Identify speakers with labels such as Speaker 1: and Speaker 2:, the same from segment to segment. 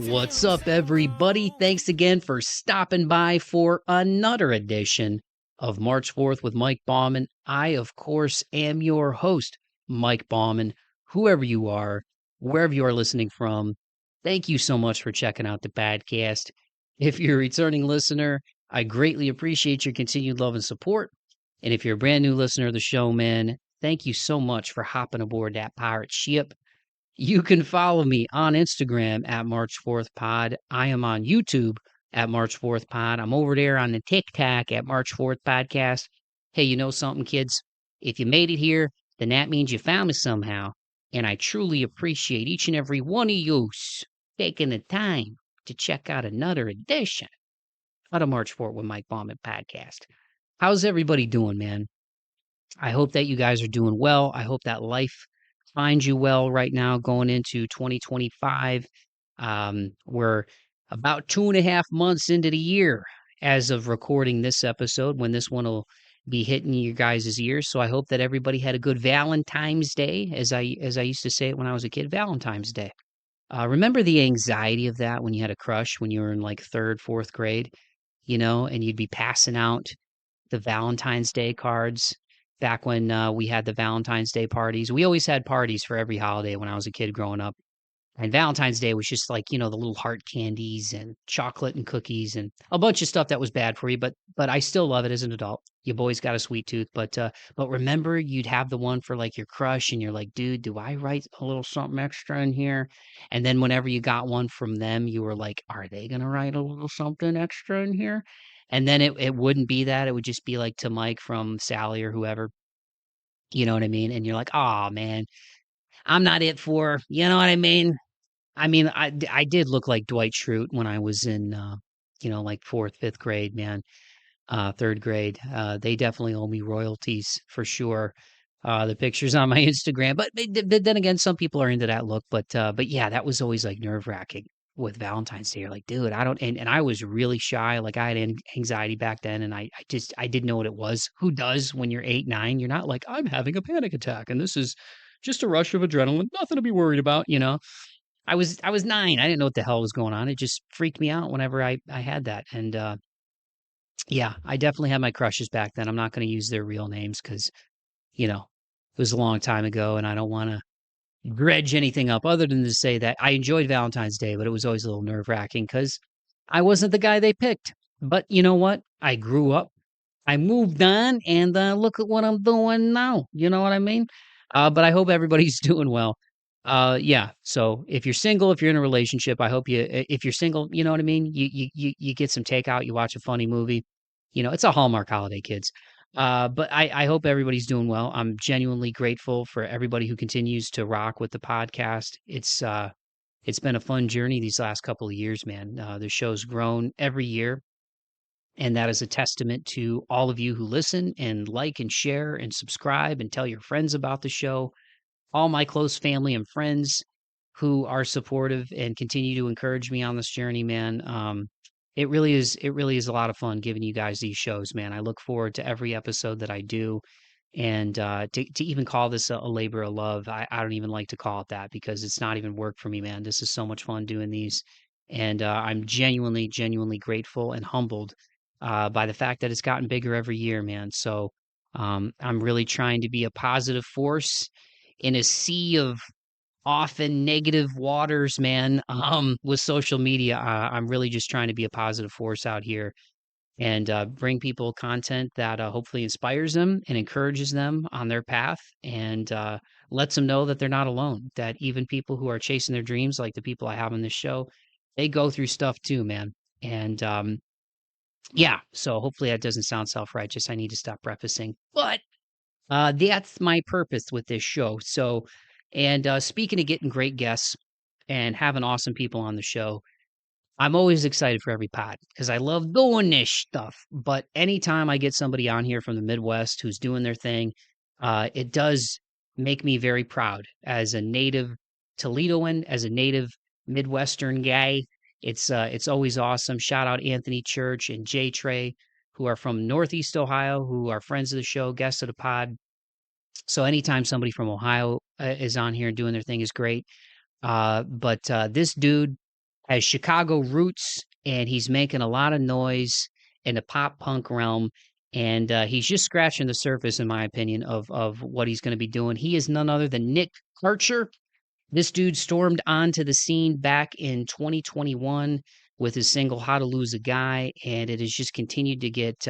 Speaker 1: What's up, everybody? Thanks again for stopping by for another edition of March 4th with Mike Bauman. I, of course, am your host, Mike Bauman. Whoever you are, wherever you are listening from, thank you so much for checking out the podcast. If you're a returning listener, I greatly appreciate your continued love and support. And if you're a brand new listener of the show, man, thank you so much for hopping aboard that pirate ship. You can follow me on Instagram at March 4th Pod. I am on YouTube at March 4th Pod. I'm over there on the TikTok at March 4th Podcast. Hey, you know something, kids? If you made it here, then that means you found me somehow. And I truly appreciate each and every one of you taking the time to check out another edition of the March 4th with Mike Bauman podcast. How's everybody doing, man? I hope that you guys are doing well. I hope that life finds you well right now going into 2025. We're about 2.5 months into the year as of recording this episode when this one will be hitting you guys' ears. So I hope that everybody had a good Valentine's Day, as I used to say it when I was a kid, Valentine's Day. Remember the anxiety of that when you had a crush when you were in like third, fourth grade, and you'd be passing out the Valentine's Day cards back when we had the Valentine's Day parties. We always had parties for every holiday when I was a kid growing up. And Valentine's Day was just like, the little heart candies and chocolate and cookies and a bunch of stuff that was bad for you, but I still love it as an adult. Your boy's got a sweet tooth, but remember you'd have the one for like your crush and you're like, dude, do I write a little something extra in here? And then whenever you got one from them, you were like, are they gonna write a little something extra in here? And then it wouldn't be that. It would just be like to Mike from Sally or whoever. You know what I mean? And you're like, oh man, I'm not it for, you know what I mean? I did look like Dwight Schrute when I was in, like fourth, fifth grade, man, third grade. They definitely owe me royalties for sure. The pictures on my Instagram, but then again, some people are into that look. But yeah, that was always like nerve wracking with Valentine's Day. You're like, dude, I don't, and I was really shy. Like I had anxiety back then, and I didn't know what it was. Who does when you're 8, 9? You're not like I'm having a panic attack, and this is just a rush of adrenaline, nothing to be worried about. I was 9. I didn't know what the hell was going on. It just freaked me out whenever I had that. And yeah, I definitely had my crushes back then. I'm not going to use their real names because it was a long time ago, and I don't want to dredge anything up other than to say that I enjoyed Valentine's Day, but it was always a little nerve wracking because I wasn't the guy they picked. But you know what? I grew up, I moved on, and look at what I'm doing now. You know what I mean? But I hope everybody's doing well. Yeah. So if you're single, if you're in a relationship, I hope if you're single, you know what I mean? You get some takeout, you watch a funny movie. It's a Hallmark holiday, kids. But I hope everybody's doing well. I'm genuinely grateful for everybody who continues to rock with the podcast. It's been a fun journey these last couple of years, man. The show's grown every year, and that is a testament to all of you who listen and like and share and subscribe and tell your friends about the show. All my close family and friends who are supportive and continue to encourage me on this journey, man. It really is a lot of fun giving you guys these shows, man. I look forward to every episode that I do. And to even call this a labor of love, I don't even like to call it that because it's not even work for me, man. This is so much fun doing these. And I'm genuinely, genuinely grateful and humbled by the fact that it's gotten bigger every year, man. So I'm really trying to be a positive force in a sea of often negative waters, man. With social media, I'm really just trying to be a positive force out here and bring people content that hopefully inspires them and encourages them on their path and lets them know that they're not alone, that even people who are chasing their dreams, like the people I have on this show, they go through stuff too, man. And yeah, so hopefully that doesn't sound self-righteous. I need to stop prefacing, but that's my purpose with this show. So, and speaking of getting great guests and having awesome people on the show, I'm always excited for every pod because I love doing this stuff. But anytime I get somebody on here from the Midwest who's doing their thing, it does make me very proud as a native Toledoan, as a native Midwestern guy. It's always awesome. Shout out Anthony Church and Jay Trey, who are from Northeast Ohio, who are friends of the show, guests of the pod. So anytime somebody from Ohio is on here doing their thing is great. But this dude has Chicago roots, and he's making a lot of noise in the pop punk realm. And he's just scratching the surface, in my opinion, of what he's going to be doing. He is none other than Nick Karcher. This dude stormed onto the scene back in 2021 with his single "How to Lose a Guy," and it has just continued to get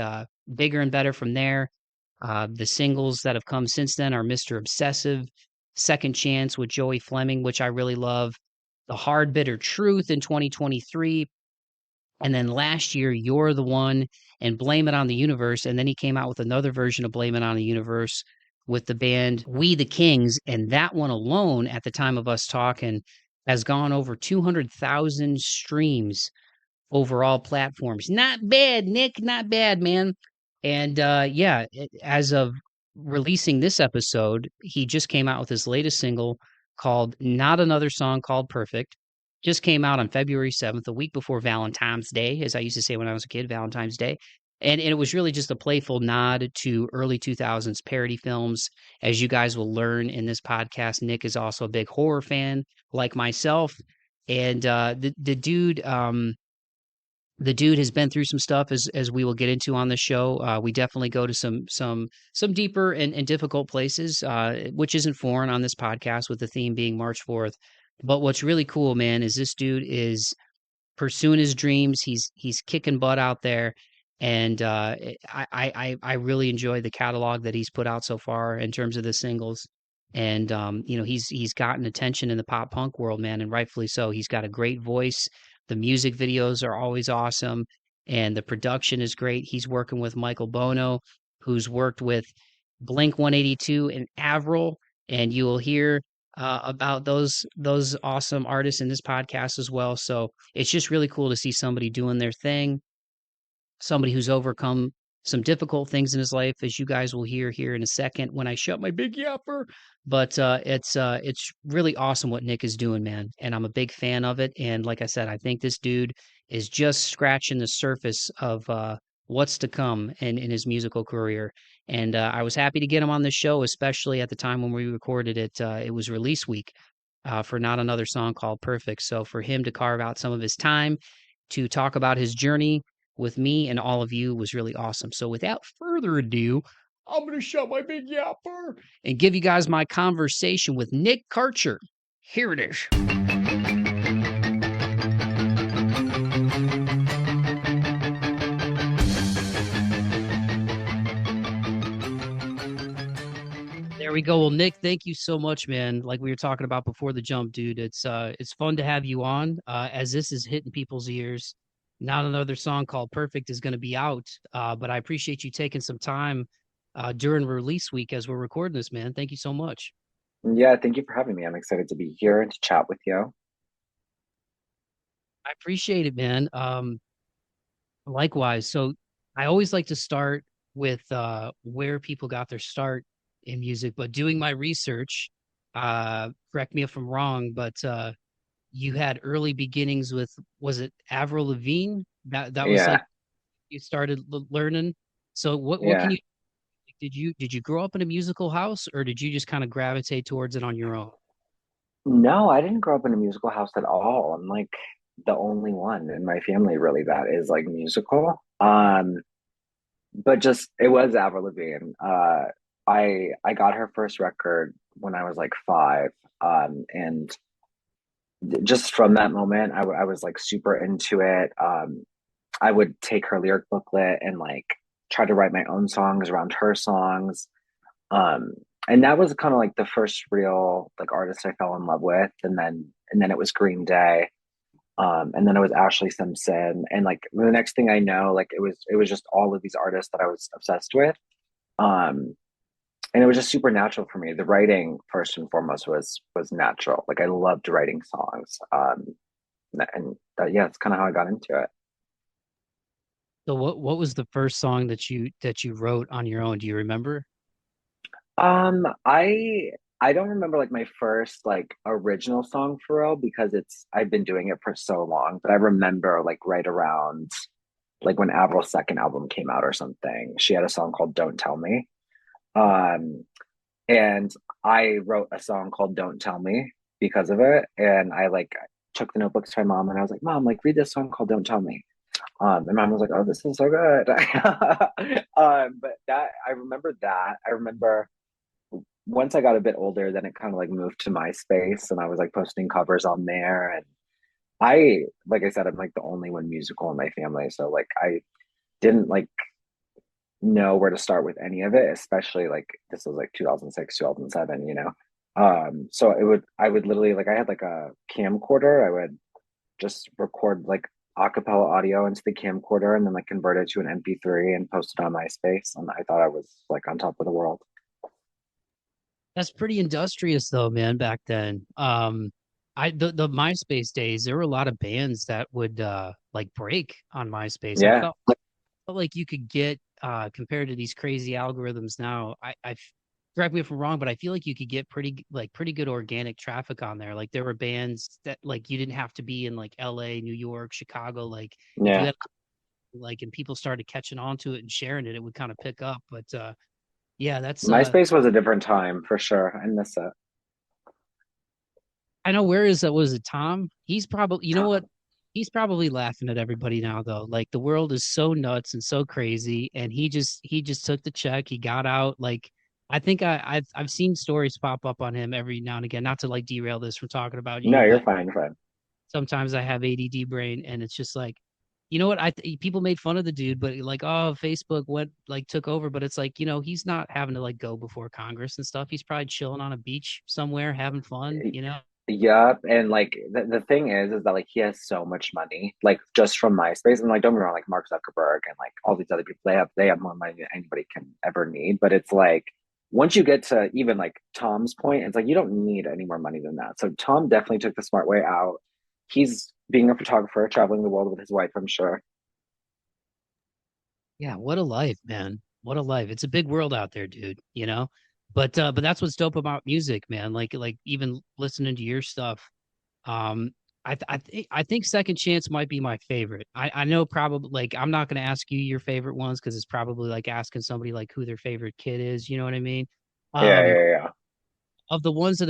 Speaker 1: bigger and better from there. The singles that have come since then are "Mr. Obsessive," "Second Chance" with Joey Fleming, which I really love, "The Hard Bitter Truth" in 2023, and then last year, "You're the One" and "Blame It on the Universe." And then he came out with another version of "Blame It on the Universe" with the band We the Kings. And that one alone, at the time of us talking, has gone over 200,000 streams over all platforms. Not bad, Nick. Not bad, man. And yeah, as of releasing this episode, he just came out with his latest single called "Not Another Song Called Perfect." Just came out on February 7th, a week before Valentine's Day, as I used to say when I was a kid, Valentine's Day. And it was really just a playful nod to early 2000s parody films. As you guys will learn in this podcast, Nick is also a big horror fan, like myself. And the dude has been through some stuff, as we will get into on the show. We definitely go to some deeper and difficult places, which isn't foreign on this podcast, with the theme being March 4th. But what's really cool, man, is this dude is pursuing his dreams. He's kicking butt out there, and I really enjoy the catalog that he's put out so far in terms of the singles. And you know, he's gotten attention in the pop punk world, man, and rightfully so. He's got a great voice. The music videos are always awesome, and the production is great. He's working with Michael Bono, who's worked with Blink 182 and Avril, and you will hear about those awesome artists in this podcast as well. So it's just really cool to see somebody doing their thing, somebody who's overcome some difficult things in his life, as you guys will hear here in a second when I shut my big yapper. But it's really awesome what Nick is doing, man, and I'm a big fan of it. And like I said, I think this dude is just scratching the surface of what's to come in his musical career. And I was happy to get him on the show, especially at the time when we recorded it. It was release week for Not Another Song Called Perfect. So for him to carve out some of his time to talk about his journey with me and all of you was really awesome. So without further ado, I'm going to shut my big yapper and give you guys my conversation with Nick Karcher. Here it is. There we go. Well, Nick, thank you so much, man. Like we were talking about before the jump, dude. It's fun to have you on. As this is hitting people's ears. Not Another Song Called Perfect is going to be out. But I appreciate you taking some time during release week as we're recording this, man. Thank you so much.
Speaker 2: Yeah, thank you for having me. I'm excited to be here and to chat with you.
Speaker 1: I appreciate it, man. Likewise. So I always like to start with where people got their start in music, but doing my research, correct me if I'm wrong, but you had early beginnings with, was it Avril Lavigne? That was like
Speaker 2: Yeah,
Speaker 1: you started learning. So what can
Speaker 2: yeah.
Speaker 1: you did you grow up in a musical house, or did you just kind of gravitate towards it on your own?
Speaker 2: No, I didn't grow up in a musical house at all. I'm like the only one in my family really that is like musical. But just it was Avril Lavigne. I got her first record when I was like five. And just from that moment, I was like super into it. I would take her lyric booklet and like try to write my own songs around her songs. Um, and that was kind of like the first real like artist I fell in love with, and then it was Green Day, and then it was Ashley Simpson, and like the next thing I know, like it was just all of these artists that I was obsessed with, um, and it was just super natural for me. The writing first and foremost was natural. Like I loved writing songs, and yeah, it's kind of how I got into it.
Speaker 1: So what was the first song that you wrote on your own? Do you remember?
Speaker 2: I don't remember like my first like original song for real because it's I've been doing it for so long, but I remember like right around like when Avril's second album came out or something, she had a song called Don't Tell Me. Um, and I wrote a song called Don't Tell Me because of it. And I like took the notebooks to my mom and I was like, Mom, like read this song called Don't Tell Me. And mom was like, "Oh, this is so good." But that I remember that. I remember once I got a bit older, then it kind of like moved to MySpace and I was like posting covers on there. And like I said, I'm like the only one musical in my family. So like I didn't like know where to start with any of it, especially like this was like 2006, 2007, you know? So I would literally like, I had like a camcorder. I would just record like a cappella audio into the camcorder and then like convert it to an MP3 and post it on MySpace. And I thought I was like on top of the world.
Speaker 1: That's pretty industrious though, man, back then. The MySpace days, there were a lot of bands that would like break on MySpace.
Speaker 2: Yeah.
Speaker 1: Felt like you could get compared to these crazy algorithms now. Correct me if I'm wrong, but I feel like you could get pretty good organic traffic on there. Like there were bands that like you didn't have to be in like LA, New York, Chicago. Like if you
Speaker 2: Yeah.
Speaker 1: had like and people started catching on to it and sharing it, it would kind of pick up. But yeah, that's
Speaker 2: MySpace was a different time for sure. I miss it.
Speaker 1: I know where is that was it Tom? He's probably you know what?
Speaker 2: Tom.
Speaker 1: He's probably laughing at everybody now though. Like the world is so nuts and so crazy and he just took the check, he got out like I think I've seen stories pop up on him every now and again, not to like derail this from talking about
Speaker 2: No,
Speaker 1: you,
Speaker 2: you're
Speaker 1: but
Speaker 2: fine, you're fine.
Speaker 1: sometimes I have ADD brain and it's just like you know what? People made fun of the dude, but like, oh, Facebook went like took over, but it's like, he's not having to like go before Congress and stuff. He's probably chilling on a beach somewhere, having fun.
Speaker 2: Yup. And like the thing is that like he has so much money, like just from MySpace. And like don't get me wrong, like Mark Zuckerberg and like all these other people, they have more money than anybody can ever need. But it's like once you get to even like Tom's point, it's like you don't need any more money than that. So Tom definitely took the smart way out. He's being a photographer, traveling the world with his wife, I'm sure.
Speaker 1: Yeah, what a life, man. What a life. It's a big world out there, dude. But that's what's dope about music, man. Like even listening to your stuff. Um I think Second Chance might be my favorite. I know probably like I'm not going to ask you your favorite ones cuz it's probably like asking somebody like who their favorite kid is, you know what I mean?
Speaker 2: Yeah,
Speaker 1: Um
Speaker 2: yeah, yeah.
Speaker 1: of the ones that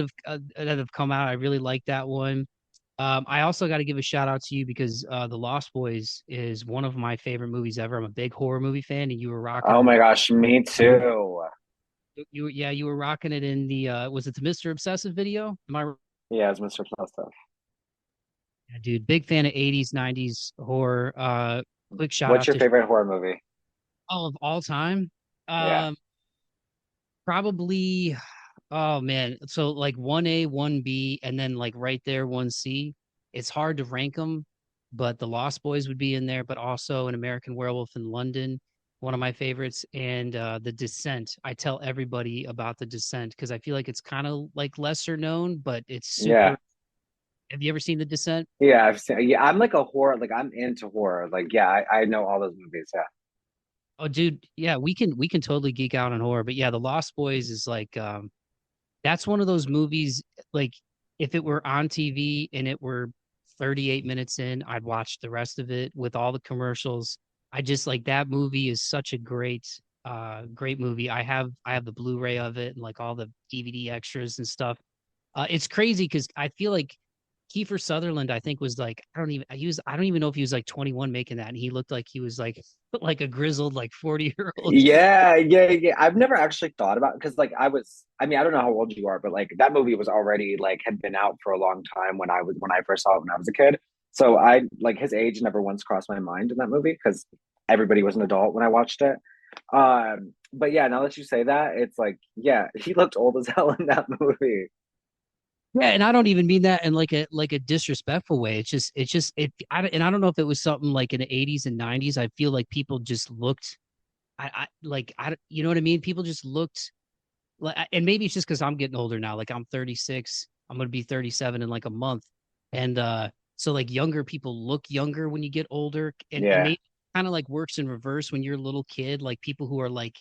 Speaker 1: have come out, I really like that one. I also got to give a shout out to you because The Lost Boys is one of my favorite movies ever. I'm a big horror movie fan, and you were rocking
Speaker 2: Oh
Speaker 1: it.
Speaker 2: my gosh, me too.
Speaker 1: You were rocking it in the was it the Mr. Obsessive video? Am I
Speaker 2: Yeah, it's Mr. Plus stuff.
Speaker 1: yeah, dude? Big fan of 80s, 90s horror. Quick shout
Speaker 2: What's
Speaker 1: out
Speaker 2: your
Speaker 1: to
Speaker 2: favorite horror movie?
Speaker 1: all of all time.
Speaker 2: Yeah.
Speaker 1: Um, Probably. Oh man, so like 1A, 1B, and then like right there 1C. It's hard to rank them, but The Lost Boys would be in there, but also An American Werewolf in London, one of my favorites, and The Descent. I tell everybody about The Descent because I feel like it's kind of like lesser known, but it's
Speaker 2: Yeah.
Speaker 1: super. Have you ever seen The Descent?
Speaker 2: Yeah, I've seen, yeah, I'm like a horror, like I'm into horror. Like, yeah, I know all those movies. Yeah.
Speaker 1: Oh, dude, yeah, we can totally geek out on horror, but yeah, The Lost Boys is like that's one of those movies like if it were on TV and it were 38 minutes in, I'd watch the rest of it with all the commercials. I just like that movie is such a great movie. I have the Blu-ray of it and like all the DVD extras and stuff. It's crazy because I feel like Kiefer Sutherland, I think, was like I don't even know if he was like 21 making that, and he looked like he was like like a grizzled like 40-year-old.
Speaker 2: Yeah, yeah, yeah. I've never actually thought about because like I mean, I don't know how old you are, but like that movie was already like had been out for a long time when I first saw it when I was a kid. So I like his age never once crossed my mind in that movie because everybody was an adult when I watched it. But yeah, now that you say that, it's like, yeah, he looked old as hell in that movie.
Speaker 1: Yeah, and I don't even mean that in like a disrespectful way. And I don't know if it was something like in the 80s and 90s. I feel like people just looked you know what I mean? People just looked like and maybe it's just because I'm getting older now. Like I'm 36. I'm gonna be 37 in like a month. And so like younger people look younger when you get older. And
Speaker 2: Yeah,
Speaker 1: maybe kind of like works in reverse when you're a little kid, like people who are like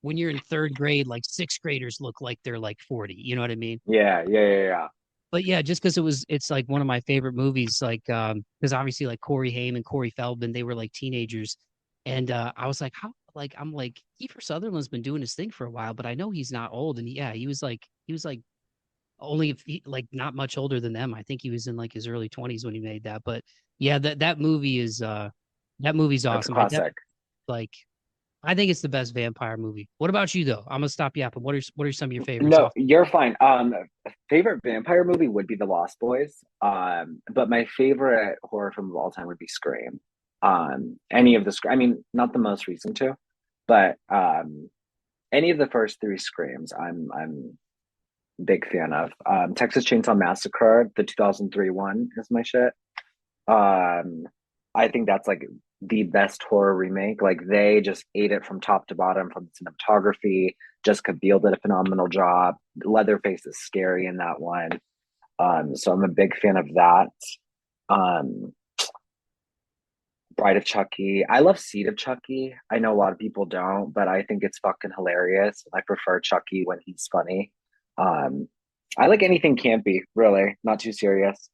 Speaker 1: when you're in third grade, like sixth graders look like they're like 40. You know what I mean?
Speaker 2: yeah, yeah, yeah, yeah.
Speaker 1: But yeah, just because it's like one of my favorite movies, like because obviously like Corey Haim and Corey Feldman, they were like teenagers, and I was like, how like I'm like Kiefer Sutherland's been doing his thing for a while, but I know he's not old, and yeah, he was like only if he, like not much older than them. I think he was in like his early 20s when he made that. But yeah, that movie is that movie's
Speaker 2: That's a
Speaker 1: awesome. I definitely
Speaker 2: classic.
Speaker 1: like I think it's the best vampire movie. What about you though? I'm gonna stop yapping. What are some of your favorites
Speaker 2: No,
Speaker 1: off?
Speaker 2: you're fine. Favorite vampire movie would be The Lost Boys. But my favorite horror film of all time would be Scream. Any of the I mean, not the most recent two, but any of the first three Screams, I'm a big fan of. Texas Chainsaw Massacre, the 2003 one, is my shit. Um, I think that's like the best horror remake. Like they just ate it from top to bottom, from the cinematography. Jessica Biel did a phenomenal job. Leatherface is scary in that one. So I'm a big fan of that. Um, Bride of Chucky. I love Seed of Chucky. I know a lot of people don't, but I think it's fucking hilarious. I prefer Chucky when he's funny. Um, I like anything campy, really, not too serious.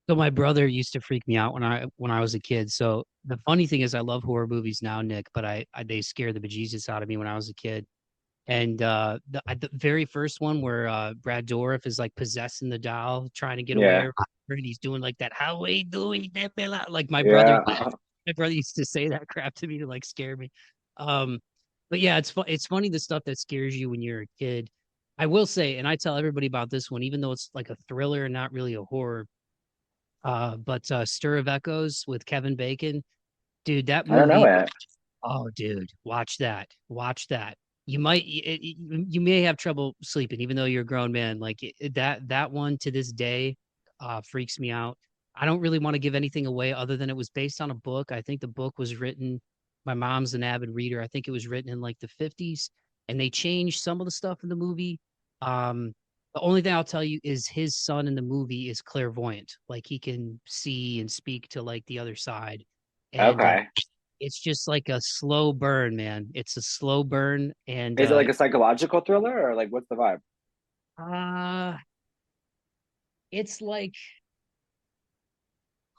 Speaker 1: So my brother used to freak me out when I was a kid. So the funny thing is I love horror movies now, Nick, but I they scare the bejesus out of me when I was a kid. And the very first one where Brad Dourif is like possessing the doll, trying to get away,
Speaker 2: Yeah,
Speaker 1: or and he's doing like that, how we doing that, fella?" Like
Speaker 2: yeah.
Speaker 1: my brother used to say that crap to me to like scare me. Um, but yeah, it's funny the stuff that scares you when you're a kid. I will say, and I tell everybody about this one, even though it's like a thriller and not really a horror. But Stir of Echoes with Kevin Bacon, dude, that
Speaker 2: I don't know
Speaker 1: movie.
Speaker 2: it.
Speaker 1: Oh, dude, watch that. Watch that. You may have trouble sleeping, even though you're a grown man. Like that one to this day, freaks me out. I don't really want to give anything away other than it was based on a book. I think the book was written. My mom's an avid reader. I think it was written in like the 50s, and they changed some of the stuff in the movie. Um, the only thing I'll tell you is his son in the movie is clairvoyant, like he can see and speak to like the other side, and
Speaker 2: Okay.
Speaker 1: it's just like a slow burn, man. It's a slow burn, and
Speaker 2: Is it like a psychological thriller or like what's the vibe?
Speaker 1: uh, it's like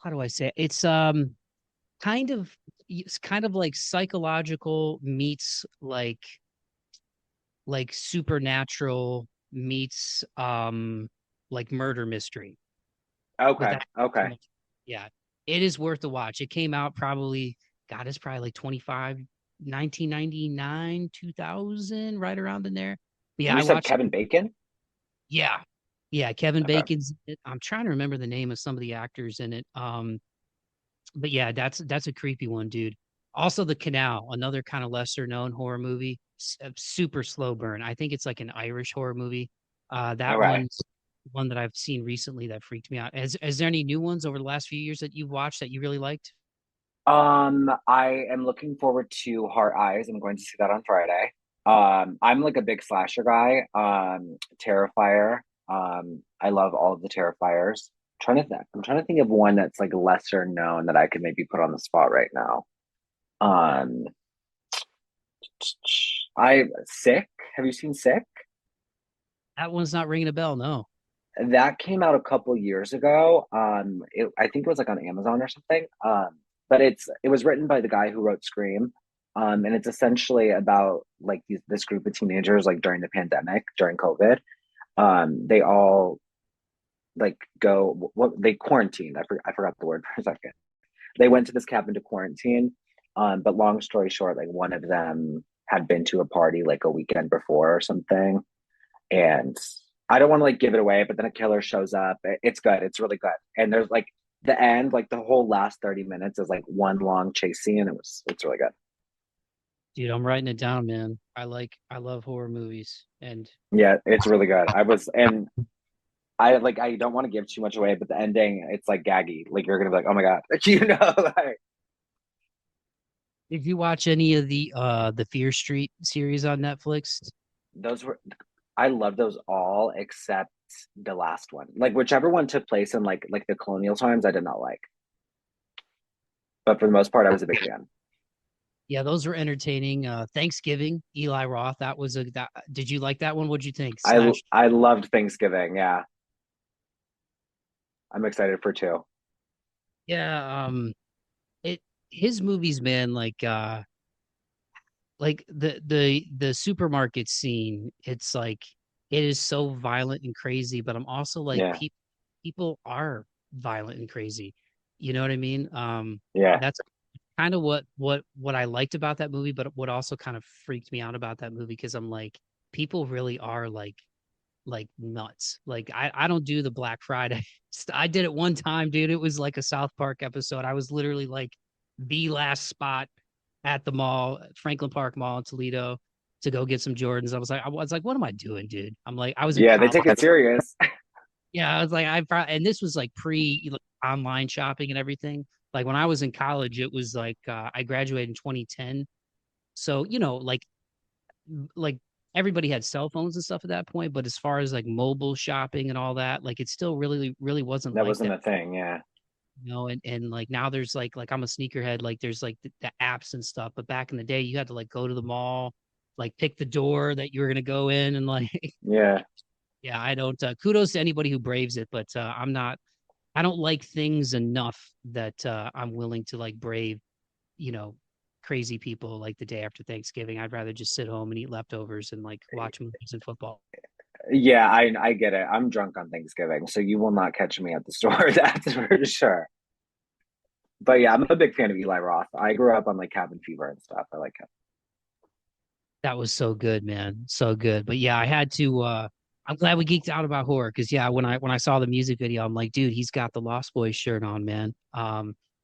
Speaker 1: how do I say it? Kind of it's kind of like psychological meets like supernatural meets like murder mystery
Speaker 2: Okay.
Speaker 1: without too
Speaker 2: Okay.
Speaker 1: much. Yeah, it is worth the watch. It came out probably, God, it's probably like 1999, 2000, right around in there. But
Speaker 2: And
Speaker 1: yeah,
Speaker 2: you
Speaker 1: I
Speaker 2: said
Speaker 1: watched.
Speaker 2: Kevin Bacon?
Speaker 1: Yeah, yeah, Kevin
Speaker 2: Okay.
Speaker 1: Bacon's in it. I'm trying to remember the name of some of the actors in it. But yeah, that's a creepy one, dude. Also, The Canal, another kind of lesser known horror movie, a super slow burn. I think it's like an Irish horror movie. That
Speaker 2: Okay.
Speaker 1: one's one that I've seen recently that freaked me out. Is there any new ones over the last few years that you've watched that you really liked?
Speaker 2: I am looking forward to Heart Eyes. I'm going to see that on Friday. I'm like a big slasher guy. Terrifier. I love all of the Terrifiers. I'm trying to think of one that's like lesser known that I could maybe put on the spot right now. Um, I Sick. Have you seen Sick?
Speaker 1: That one's not ringing a bell. No.
Speaker 2: That came out a couple years ago. I think it was like on Amazon or something. But it was written by the guy who wrote Scream. And it's essentially about like this group of teenagers like during the pandemic, during COVID. They all like go what they quarantined. I forgot the word for a second. They went to this cabin to quarantine. But long story short, like one of them had been to a party like a weekend before or something, and I don't want to like give it away, but then a killer shows up. It's good. It's really good. And there's like the end, like the whole last 30 minutes is like one long chase scene. It's really good.
Speaker 1: Dude, I'm writing it down, man. I love horror movies. And
Speaker 2: Yeah, it's really good. And I don't want to give too much away, but the ending, it's like gaggy. Like you're gonna be like, oh my God. Like
Speaker 1: did you watch any of the Fear Street series on Netflix?
Speaker 2: those were I love those all except the last one. Like whichever one took place in like the colonial times, I did not like. But for the most part, I was a big fan.
Speaker 1: Yeah, those were entertaining. Thanksgiving, Eli Roth. That was a that, did you like that one? What'd you think?
Speaker 2: I
Speaker 1: Slash.
Speaker 2: I loved Thanksgiving. Yeah. I'm excited for two.
Speaker 1: Yeah, it his movies, man, like the supermarket scene, it's like it is so violent and crazy, but I'm also like
Speaker 2: Yeah.
Speaker 1: people are violent and crazy. You know what I mean?
Speaker 2: Yeah.
Speaker 1: That's kind of what I liked about that movie, but what also kind of freaked me out about that movie because I'm like, people really are like nuts. Like I don't do the Black Friday. I did it one time, dude. It was like a South Park episode. I was literally like the last spot at the mall, Franklin Park Mall in Toledo, to go get some Jordans. I was like, what am I doing, dude? I'm like, I was in
Speaker 2: Yeah, they
Speaker 1: college.
Speaker 2: take it serious.
Speaker 1: Yeah, I was like, and this was like pre like, online shopping and everything. Like when I was in college, it was like I graduated in 2010. So, like everybody had cell phones and stuff at that point, but as far as like mobile shopping and all that, like it still really wasn't
Speaker 2: That
Speaker 1: like
Speaker 2: wasn't
Speaker 1: that,
Speaker 2: a thing. Yeah.
Speaker 1: and like now there's like I'm a sneakerhead, like there's like the apps and stuff, but back in the day you had to like go to the mall, like pick the door that you were gonna go in and like
Speaker 2: Yeah.
Speaker 1: yeah, I don't kudos to anybody who braves it, but I don't like things enough that I'm willing to like brave, you know, crazy people like the day after Thanksgiving. I'd rather just sit home and eat leftovers and like watch movies and football.
Speaker 2: Yeah, I get it. I'm drunk on Thanksgiving, so you will not catch me at the store, that's for sure. But yeah, I'm a big fan of Eli Roth. I grew up on like Cabin Fever and stuff. I like him.
Speaker 1: That was so good, man. So good. But yeah, I had to I'm glad we geeked out about horror because yeah, when I saw the music video, I'm like, dude, he's got the Lost Boys shirt on, man.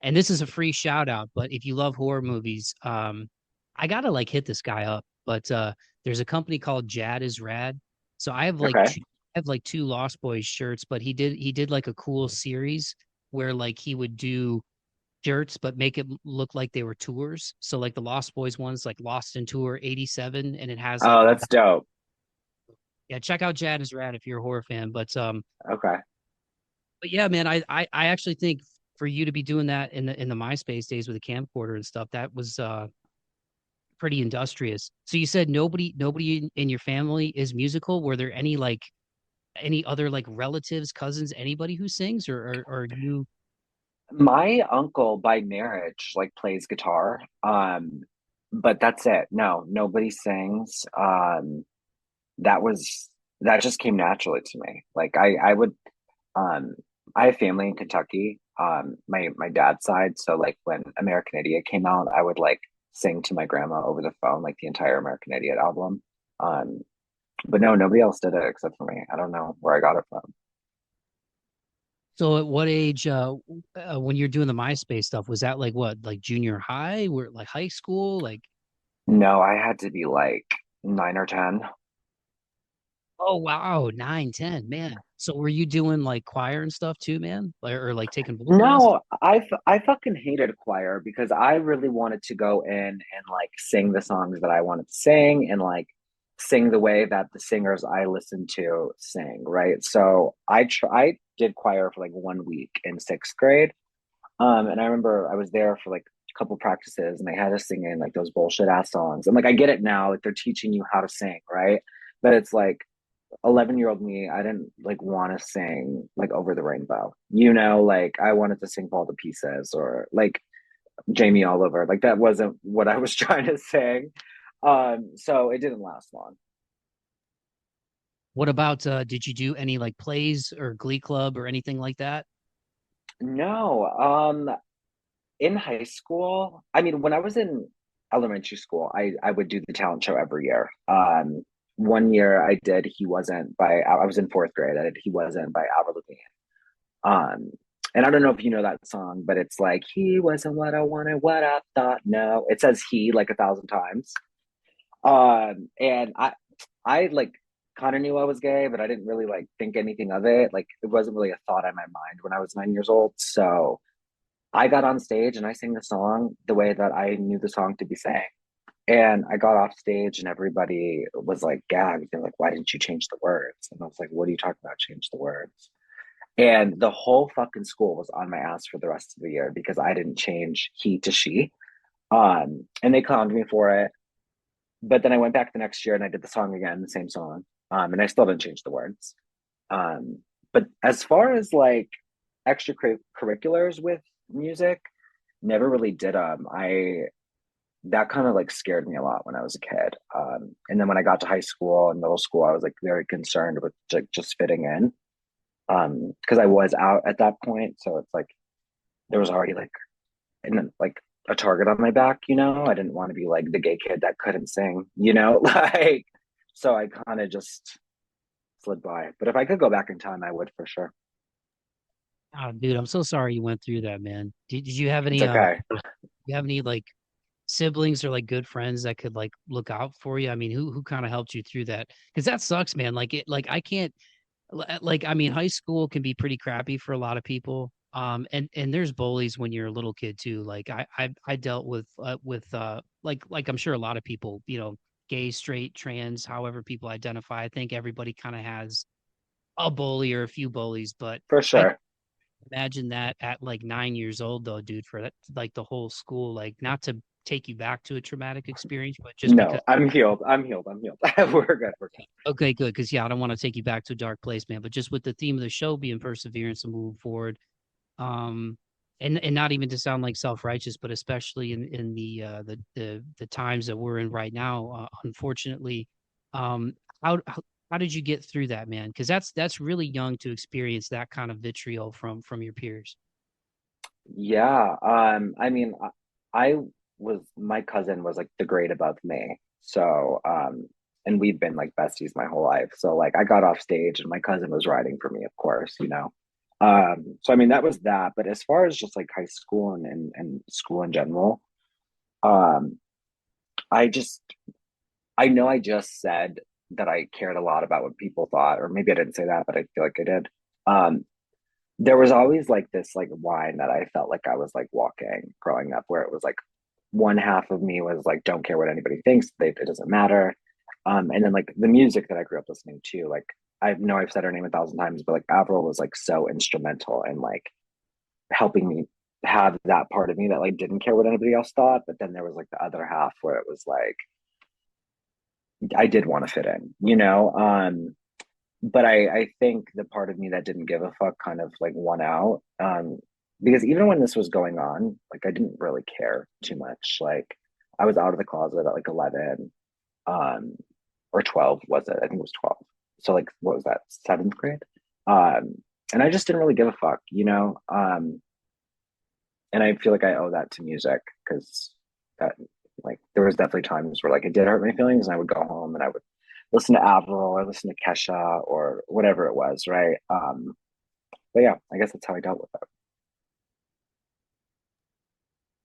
Speaker 1: And this is a free shout out, but if you love horror movies, I gotta like hit this guy up. But there's a company called Jad is Rad. So
Speaker 2: Okay.
Speaker 1: I have like two Lost Boys shirts, but he did like a cool series where like he would do shirts, but make it look like they were tours. So like the Lost Boys one's like Lost in Tour 87, and it has like
Speaker 2: Oh,
Speaker 1: all
Speaker 2: that's
Speaker 1: that.
Speaker 2: dope.
Speaker 1: Yeah, check out Jad is Rad if you're a horror fan.
Speaker 2: Okay.
Speaker 1: But yeah, man, I actually think for you to be doing that in the MySpace days with a camcorder and stuff, that was pretty industrious. So you said nobody in your family is musical. Were there any other like relatives, cousins, anybody who sings, or you?
Speaker 2: My uncle by marriage like plays guitar. But that's it. No, nobody sings. That was that just came naturally to me. Like I would um I have family in Kentucky, my dad's side. So like when American Idiot came out, I would like sing to my grandma over the phone, like the entire American Idiot album. Um, but no, nobody else did it except for me. I don't know where I got it from.
Speaker 1: So at what age, when you're doing the MySpace stuff, was that like what, like junior high, or like high school? Like,
Speaker 2: No, I had to be like 9 or 10.
Speaker 1: oh wow, 9, 10, man. So were you doing like choir and stuff too, man? Or like taking vocal lessons?
Speaker 2: No, I fucking hated choir because I really wanted to go in and like sing the songs that I wanted to sing and like sing the way that the singers I listened to sing, right? So I did choir for like 1 week in sixth grade. And I remember I was there for like a couple practices and they had us singing like those bullshit ass songs. And like I get it now, like they're teaching you how to sing, right? But it's like 11-year-old me, I didn't like want to sing like Over the Rainbow. Like I wanted to sing All the Pieces or like Jamie Oliver. Like that wasn't what I was trying to sing. So it didn't last long.
Speaker 1: What about did you do any like plays or glee club or anything like that?
Speaker 2: No, in high school, I mean, when I was in elementary school, I would do the talent show every year. One year I did He Wasn't by I was in fourth grade. I did He Wasn't by Avril Lavigne. Um, and I don't know if you know that song, but it's like he wasn't what I wanted, what I thought. No, it says he like 1,000 times. And I like kind of knew I was gay, but I didn't really like think anything of it. Like it wasn't really a thought in my mind when I was 9 years old. So I got on stage and I sang the song the way that I knew the song to be sang. And I got off stage and everybody was like gagged. They're like, why didn't you change the words? And I was like, what are you talking about? Change the words. And the whole fucking school was on my ass for the rest of the year because I didn't change he to she. And they clowned me for it. But then I went back the next year and I did the song again, the same song. And I still didn't change the words. Um, but as far as like extracurriculars with music, never really did I that kind of like scared me a lot when I was a kid. And then when I got to high school and middle school, I was like very concerned with like just fitting in. Because I was out at that point, so it's like there was already like and then like a target on my back, you know. I didn't want to be like the gay kid that couldn't sing, you know, like so I kind of just slid by. But if I could go back in time, I would for sure.
Speaker 1: Oh, dude, I'm so sorry you went through that, man. Did you have
Speaker 2: It's
Speaker 1: any
Speaker 2: okay.
Speaker 1: you have any like siblings or like good friends that could like look out for you? I mean, who kind of helped you through that? Because that sucks, man. Like it, like I can't like I mean, high school can be pretty crappy for a lot of people. And there's bullies when you're a little kid too. Like I dealt with like I'm sure a lot of people, you know, gay, straight, trans, however people identify. I think everybody kind of has a bully or a few bullies, but
Speaker 2: For
Speaker 1: I
Speaker 2: sure.
Speaker 1: imagine that at like 9 years old though, dude, for that like the whole school, like not to take you back to a traumatic experience, but just because
Speaker 2: No, I'm healed. I'm healed. I'm healed. We're good. We're good.
Speaker 1: okay, good. Because yeah, I don't want to take you back to a dark place, man. But just with the theme of the show being perseverance and moving forward, um, and not even to sound like self-righteous, but especially in the times that we're in right now, unfortunately, um, how did you get through that, man? Because that's really young to experience that kind of vitriol from your peers.
Speaker 2: Yeah. I mean, I was my cousin was like the grade above me. So, and we've been like besties my whole life. So like I got off stage and my cousin was riding for me, of course, you know. So I mean that was that. But as far as just like high school and school in general, um, I just I know I just said that I cared a lot about what people thought, or maybe I didn't say that, but I feel like I did. Um, there was always like this like line that I felt like I was like walking growing up, where it was like one half of me was like, don't care what anybody thinks, it doesn't matter. And then like the music that I grew up listening to, like I know I've said her name 1,000 times, but like Avril was like so instrumental in like helping me have that part of me that like didn't care what anybody else thought. But then there was like the other half where it was like I did want to fit in, you know? But I think the part of me that didn't give a fuck kind of like won out. Because even when this was going on, like I didn't really care too much. Like I was out of the closet at like 11, um, or 12 was it? I think it was 12. So like what was that, seventh grade? Um, and I just didn't really give a fuck, you know? And I feel like I owe that to music because that like there was definitely times where like it did hurt my feelings and I would go home and I would listen to Avril or listen to Kesha or whatever it was, right? But yeah, I guess that's how I dealt with it.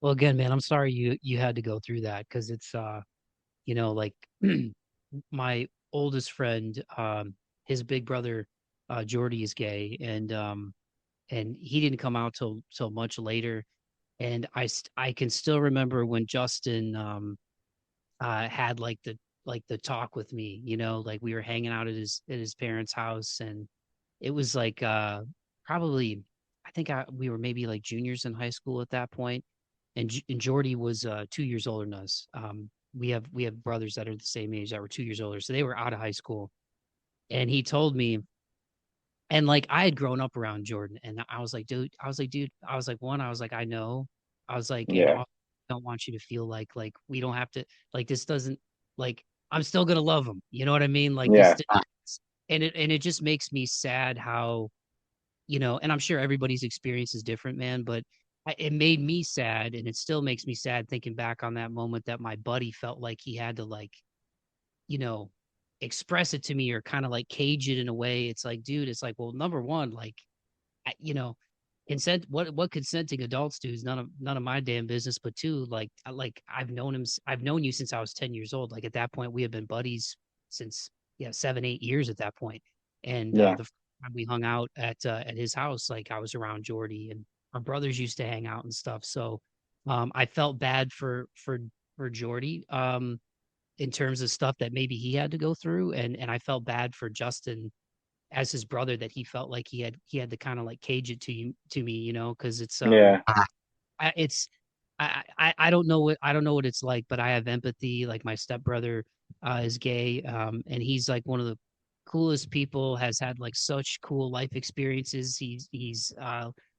Speaker 1: Well, again, man, I'm sorry you had to go through that because it's you know, like my oldest friend, his big brother, Jordy is gay, and he didn't come out till much later. And I can still remember when Justin had like the talk with me, you know, like we were hanging out at his parents' house, and it was like probably I think we were maybe like juniors in high school at that point, and Jordy was 2 years older than us. We have brothers that are the same age that were 2 years older, so they were out of high school, and he told me, and like I had grown up around Jordan, and I was like, one, I was like, I know, I was like, and
Speaker 2: Yeah,
Speaker 1: also, I don't want you to feel like we don't have to, like this doesn't, like I'm still gonna love him, you know what I mean? Like
Speaker 2: yeah,
Speaker 1: and it just makes me sad how, you know, and I'm sure everybody's experience is different, man, but it made me sad, and it still makes me sad thinking back on that moment that my buddy felt like he had to like, you know, express it to me or kind of like cage it in a way. It's like, dude, it's like, well, number one, like, you know, consent. What consenting adults do is none of my damn business. But two, like I've known you since I was 10 years old. Like at that point, we have been buddies since yeah 7 8 years at that point. And
Speaker 2: yeah,
Speaker 1: the first time we hung out at his house, like I was around Jordy and our brothers used to hang out and stuff. So I felt bad for Jordy. In terms of stuff that maybe he had to go through, and I felt bad for Justin as his brother that he felt like he had to kind of like cage it to me, you know, because
Speaker 2: yeah,
Speaker 1: it's I don't know what I don't know what it's like, but I have empathy. Like my stepbrother is gay, and he's like one of the coolest people. Has had like such cool life experiences. He's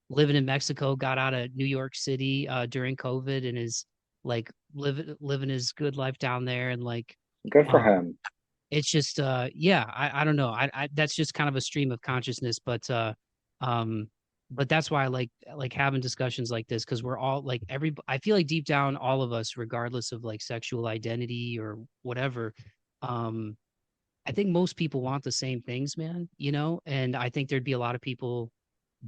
Speaker 1: living in Mexico, got out of New York City during COVID, and is like living his good life down there, and like
Speaker 2: Good for
Speaker 1: um
Speaker 2: him.
Speaker 1: it's just yeah, I don't know. I that's just kind of a stream of consciousness, um but that's why I like having discussions like this, because we're all like every I feel like deep down all of us, regardless of like sexual identity or whatever, um I think most people want the same things, man, you know? And I think there'd be a lot of people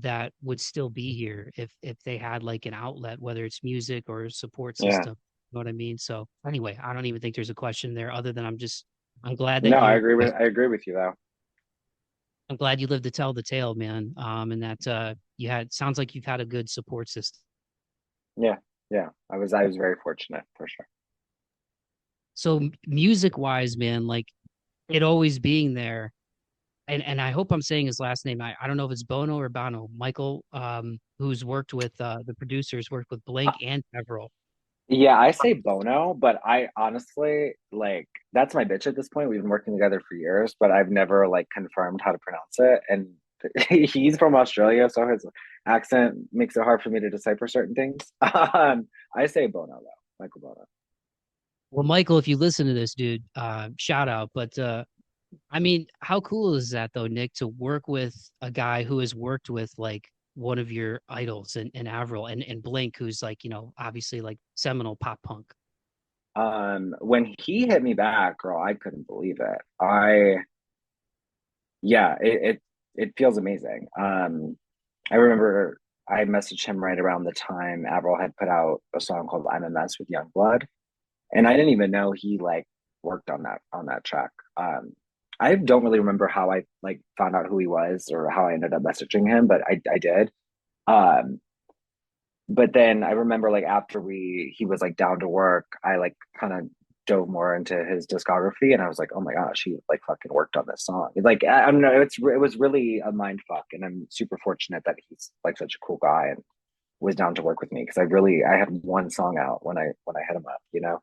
Speaker 1: that would still be here if they had like an outlet, whether it's music or a support
Speaker 2: Yeah.
Speaker 1: system. You know what I mean? So anyway, I don't even think there's a question there other than I'm glad that
Speaker 2: No,
Speaker 1: you
Speaker 2: I agree with you though.
Speaker 1: I'm glad you lived to tell the tale, man. And that you had sounds like you've had a good support system.
Speaker 2: Yeah. Yeah. I was very fortunate for sure.
Speaker 1: So music wise, man, like it always being there, and I hope I'm saying his last name. I don't know if it's Bono or Bono. Michael, who's worked with the producers, worked with Blink and Avril.
Speaker 2: Yeah, I say Bono, but I honestly like that's my bitch at this point. We've been working together for years, but I've never like confirmed how to pronounce it. And he's from Australia, so his accent makes it hard for me to decipher certain things. I say Bono though, Michael Bono.
Speaker 1: Well, Michael, if you listen to this, dude, shout out. But I mean, how cool is that though, Nick, to work with a guy who has worked with like one of your idols in Avril and Blink, who's like, you know, obviously like seminal pop punk.
Speaker 2: When he hit me back, girl, I couldn't believe it. Yeah, it feels amazing. I remember I messaged him right around the time Avril had put out a song called "I'm a Mess" with Youngblood, and I didn't even know he like worked on that track. I don't really remember how I like found out who he was or how I ended up messaging him, but I did. Um, but then I remember like after he was like down to work, I like kind of dove more into his discography and I was like, oh my gosh, he like fucking worked on this song. Like I don't know, it was really a mind fuck, and I'm super fortunate that he's like such a cool guy and was down to work with me because I had one song out when I hit him up, you know.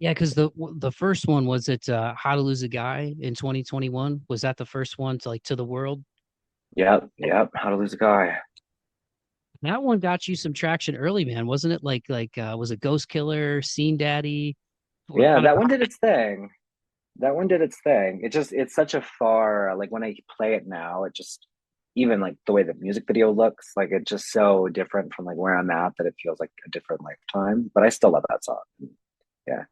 Speaker 1: Yeah, because the first one was it How to Lose a Guy in 2021. Was that the first one to like to the world?
Speaker 2: Yep, yep. How to Lose a Guy.
Speaker 1: That one got you some traction early, man, wasn't it? Was it Ghost Killer, Scene Daddy? Were
Speaker 2: Yeah,
Speaker 1: kind of
Speaker 2: that one did its thing. That one did its thing. It's such a far like when I play it now, it just even like the way the music video looks, like it's just so different from like where I'm at that it feels like a different lifetime. But I still love that song. Yeah.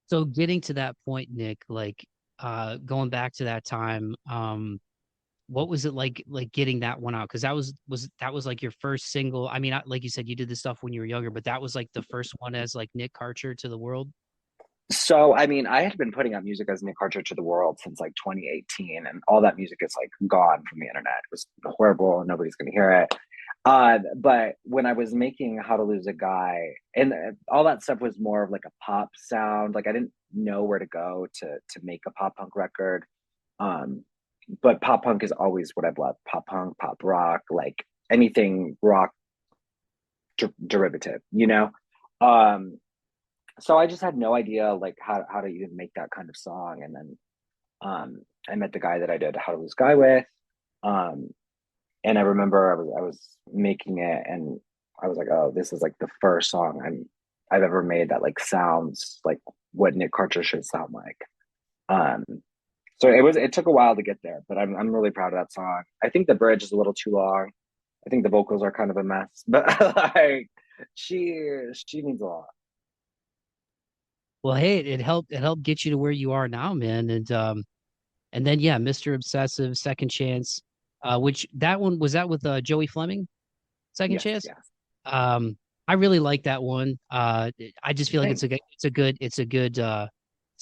Speaker 1: so getting to that point, Nick, like going back to that time, what was it like getting that one out? Because that was like your first single. I mean, like you said, you did this stuff when you were younger, but that was like the first one as like Nick Karcher to the world.
Speaker 2: So I mean, I had been putting out music as Nick Karcher to the world since like 2018, and all that music is like gone from the internet. It was horrible. Nobody's gonna hear it. But when I was making How to Lose a Guy, and all that stuff was more of like a pop sound. Like I didn't know where to go to make a pop punk record. Um, but pop punk is always what I've loved. Pop punk, pop rock, like anything rock derivative, you know. Um, so I just had no idea like how to even make that kind of song. And then I met the guy that I did How to Lose Guy with. Um, and I remember I was making it and I was like, oh, this is like the first song I've ever made that like sounds like what Nick Karcher should sound like. Um, so it took a while to get there, but I'm really proud of that song. I think the bridge is a little too long. I think the vocals are kind of a mess, but like she needs a lot.
Speaker 1: Well, hey, it helped get you to where you are now, man. And then yeah, Mr. Obsessive, Second Chance, which that one was that with Joey Fleming, Second
Speaker 2: Yes,
Speaker 1: Chance.
Speaker 2: yes.
Speaker 1: Um, I really like that one. I just feel like
Speaker 2: Thanks.
Speaker 1: it's a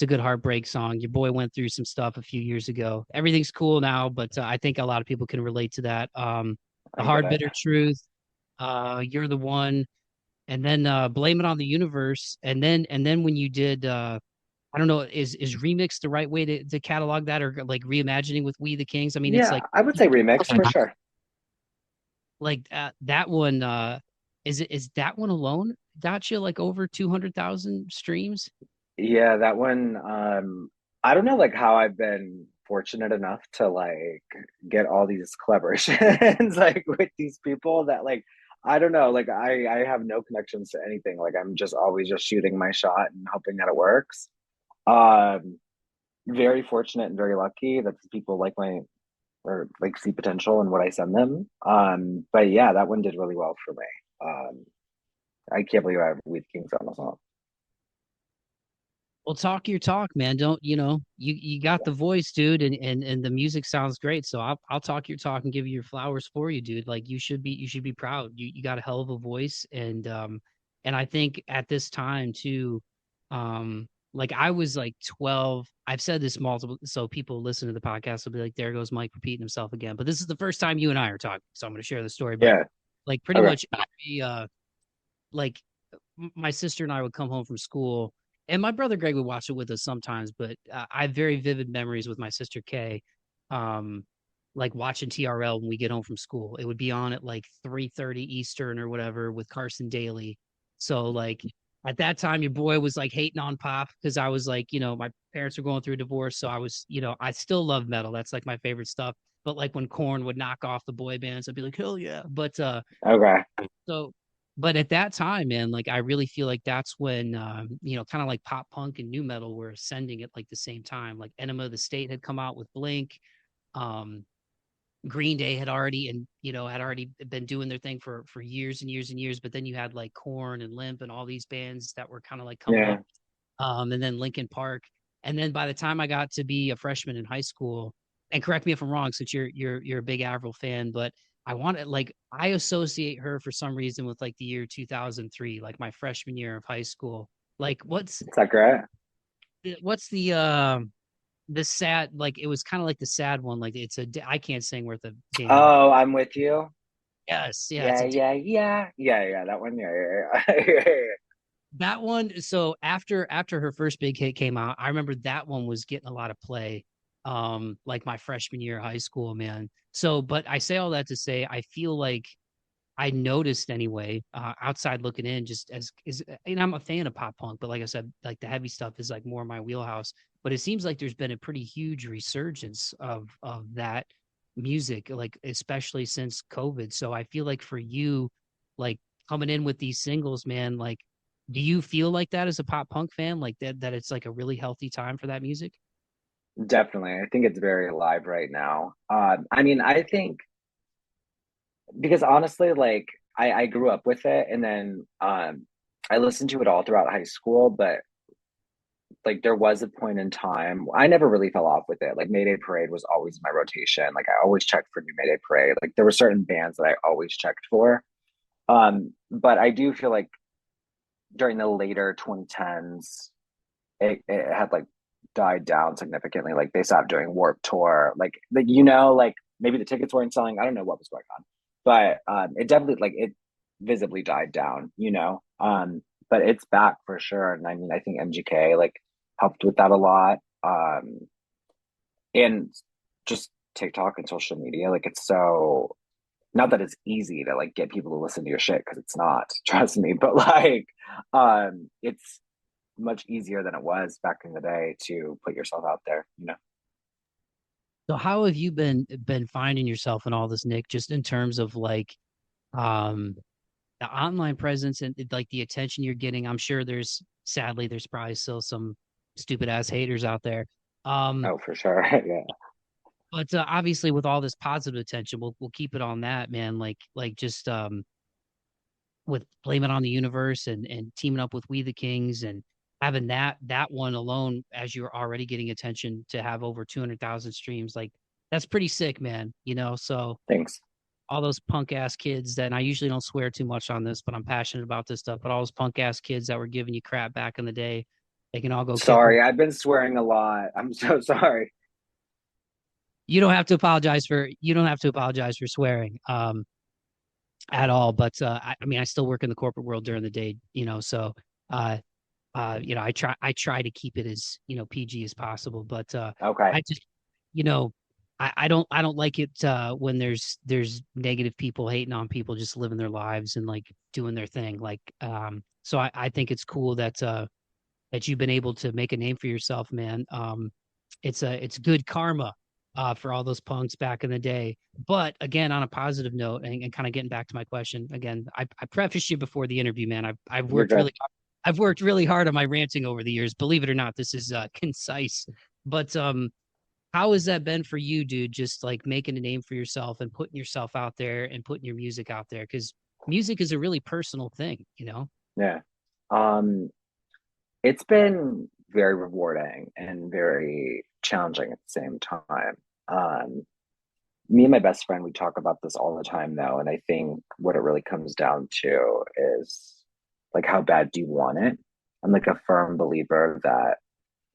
Speaker 1: good heartbreak song. Your boy went through some stuff a few years ago. Everything's cool now, but I think a lot of people can relate to that. The
Speaker 2: I get
Speaker 1: hard,
Speaker 2: it.
Speaker 1: bitter truth. You're the one, and then blame it on the universe, and then when you did I don't know, is remix the right way to catalog that, or like reimagining with We the Kings? I mean, it's
Speaker 2: Yeah,
Speaker 1: like
Speaker 2: I would say remix for sure.
Speaker 1: that one. Is that one alone got you like over 200,000 streams?
Speaker 2: Yeah, that one. I don't know like how I've been fortunate enough to like get all these collaborations like with these people that like I don't know. Like I have no connections to anything. Like I'm just always just shooting my shot and hoping that it works. Um, Very fortunate and very lucky that people like my or like see potential in what I send them. But yeah, that one did really well for me. I can't believe I have Weed Kings on the song.
Speaker 1: Well, talk your talk, man. Don't, you got the voice, dude, and the music sounds great. So I'll talk your talk and give you your flowers for you, dude. Like you should be proud. You got a hell of a voice, and I think at this time too, like I was like 12. I've said this multiple, so people listen to the podcast will be like, there goes Mike repeating himself again. But this is the first time you and I are talking, so I'm going to share the story. But
Speaker 2: Yeah.
Speaker 1: like pretty
Speaker 2: Okay.
Speaker 1: much like my sister and I would come home from school, and my brother Greg would watch it with us sometimes. But I have very vivid memories with my sister Kay, um, like watching TRL when we get home from school. It would be on at like 3:30 Eastern or whatever with Carson Daly. So like at that time, your boy was like hating on pop because I was like, my parents were going through a divorce, so I was, I still love metal. That's like my favorite stuff. But like when Korn would knock off the boy bands, I'd be like, hell yeah.
Speaker 2: Okay.
Speaker 1: So, but at that time, man, like I really feel like that's when, kind of like pop punk and new metal were ascending at like the same time. Like Enema of the State had come out with Blink. Um, Green Day had already been doing their thing for years and years and years. But then you had like Korn and Limp and all these bands that were kind of like coming
Speaker 2: Yeah.
Speaker 1: up, and then Linkin Park. And then by the time I got to be a freshman in high school, and correct me if I'm wrong, since you're a big Avril fan, but I associate her for some reason with like the year 2003, like my freshman year of high school. Like
Speaker 2: Is that great?
Speaker 1: what's the sad, like it was kind of like the sad one, like I can't sing worth a damn.
Speaker 2: Oh, I'm with you.
Speaker 1: Yes, yeah, it's
Speaker 2: Yeah,
Speaker 1: a
Speaker 2: yeah, yeah. Yeah, yeah. That one. Yeah, yeah, yeah. Yeah,
Speaker 1: that one. So after her first big hit came out, I remember that one was getting a lot of play, like my freshman year of high school, man. So but I say all that to say I feel like I noticed anyway, outside looking in, just as is, and I'm a fan of pop punk, but like I said, like the heavy stuff is like more my wheelhouse. But it seems like there's been a pretty huge resurgence of that music, like especially since COVID. So I feel like for you, like coming in with these singles, man, like do you feel like that as a pop punk fan, like that it's like a really healthy time for that music?
Speaker 2: definitely. I think it's very alive right now. I mean, I think because honestly, like I grew up with it, and then I listened to it all throughout high school, but like there was a point in time I never really fell off with it. Like Mayday Parade was always my rotation. Like I always checked for new Mayday Parade. Like there were certain bands that I always checked for. But I do feel like during the later 2010s, it had like died down significantly. Like they stopped doing Warp Tour. Like maybe the tickets weren't selling. I don't know what was going on, but it definitely like it visibly died down. But it's back for sure. And I mean, I think MGK like helped with that a lot. And just TikTok and social media, like it's so not that it's easy to like get people to listen to your shit because it's not, trust me, but like it's much easier than it was back in the day to put yourself out there.
Speaker 1: So how have you been finding yourself in all this, Nick, just in terms of like um the online presence and like the attention you're getting? I'm sure there's probably still some stupid ass haters out there. Um,
Speaker 2: Oh, for sure. Yeah.
Speaker 1: but obviously with all this positive attention, we'll keep it on that, man. Like just with Blame It on the Universe and teaming up with We the Kings and having that one alone as you're already getting attention to have over 200,000 streams, like that's pretty sick, man. So
Speaker 2: Thanks.
Speaker 1: all those punk ass kids that, and I usually don't swear too much on this, but I'm passionate about this stuff. But all those punk ass kids that were giving you crap back in the day, they can all go kick them.
Speaker 2: Sorry, I've been swearing a lot. I'm so sorry.
Speaker 1: You don't have to apologize for swearing at all. But I mean, I still work in the corporate world during the day, so uh I try to keep it as, PG as possible. But
Speaker 2: Okay.
Speaker 1: I just, you know, I don't like it when there's negative people hating on people just living their lives and like doing their thing. Like so I think it's cool that you've been able to make a name for yourself, man. It's good karma. for all those punks back in the day. But again, on a positive note, and kind of getting back to my question again, I prefaced you before the interview, man. I've
Speaker 2: You're
Speaker 1: worked
Speaker 2: good.
Speaker 1: really I've worked really hard on my ranting over the years. Believe it or not, this is concise. But how has that been for you, dude? Just like making a name for yourself and putting yourself out there and putting your music out there, because music is a really personal thing, you know?
Speaker 2: Yeah. Um, it's been very rewarding and very challenging at the same time. Um, Me and my best friend, we talk about this all the time though, and I think what it really comes down to is like how bad do you want it? I'm like a firm believer that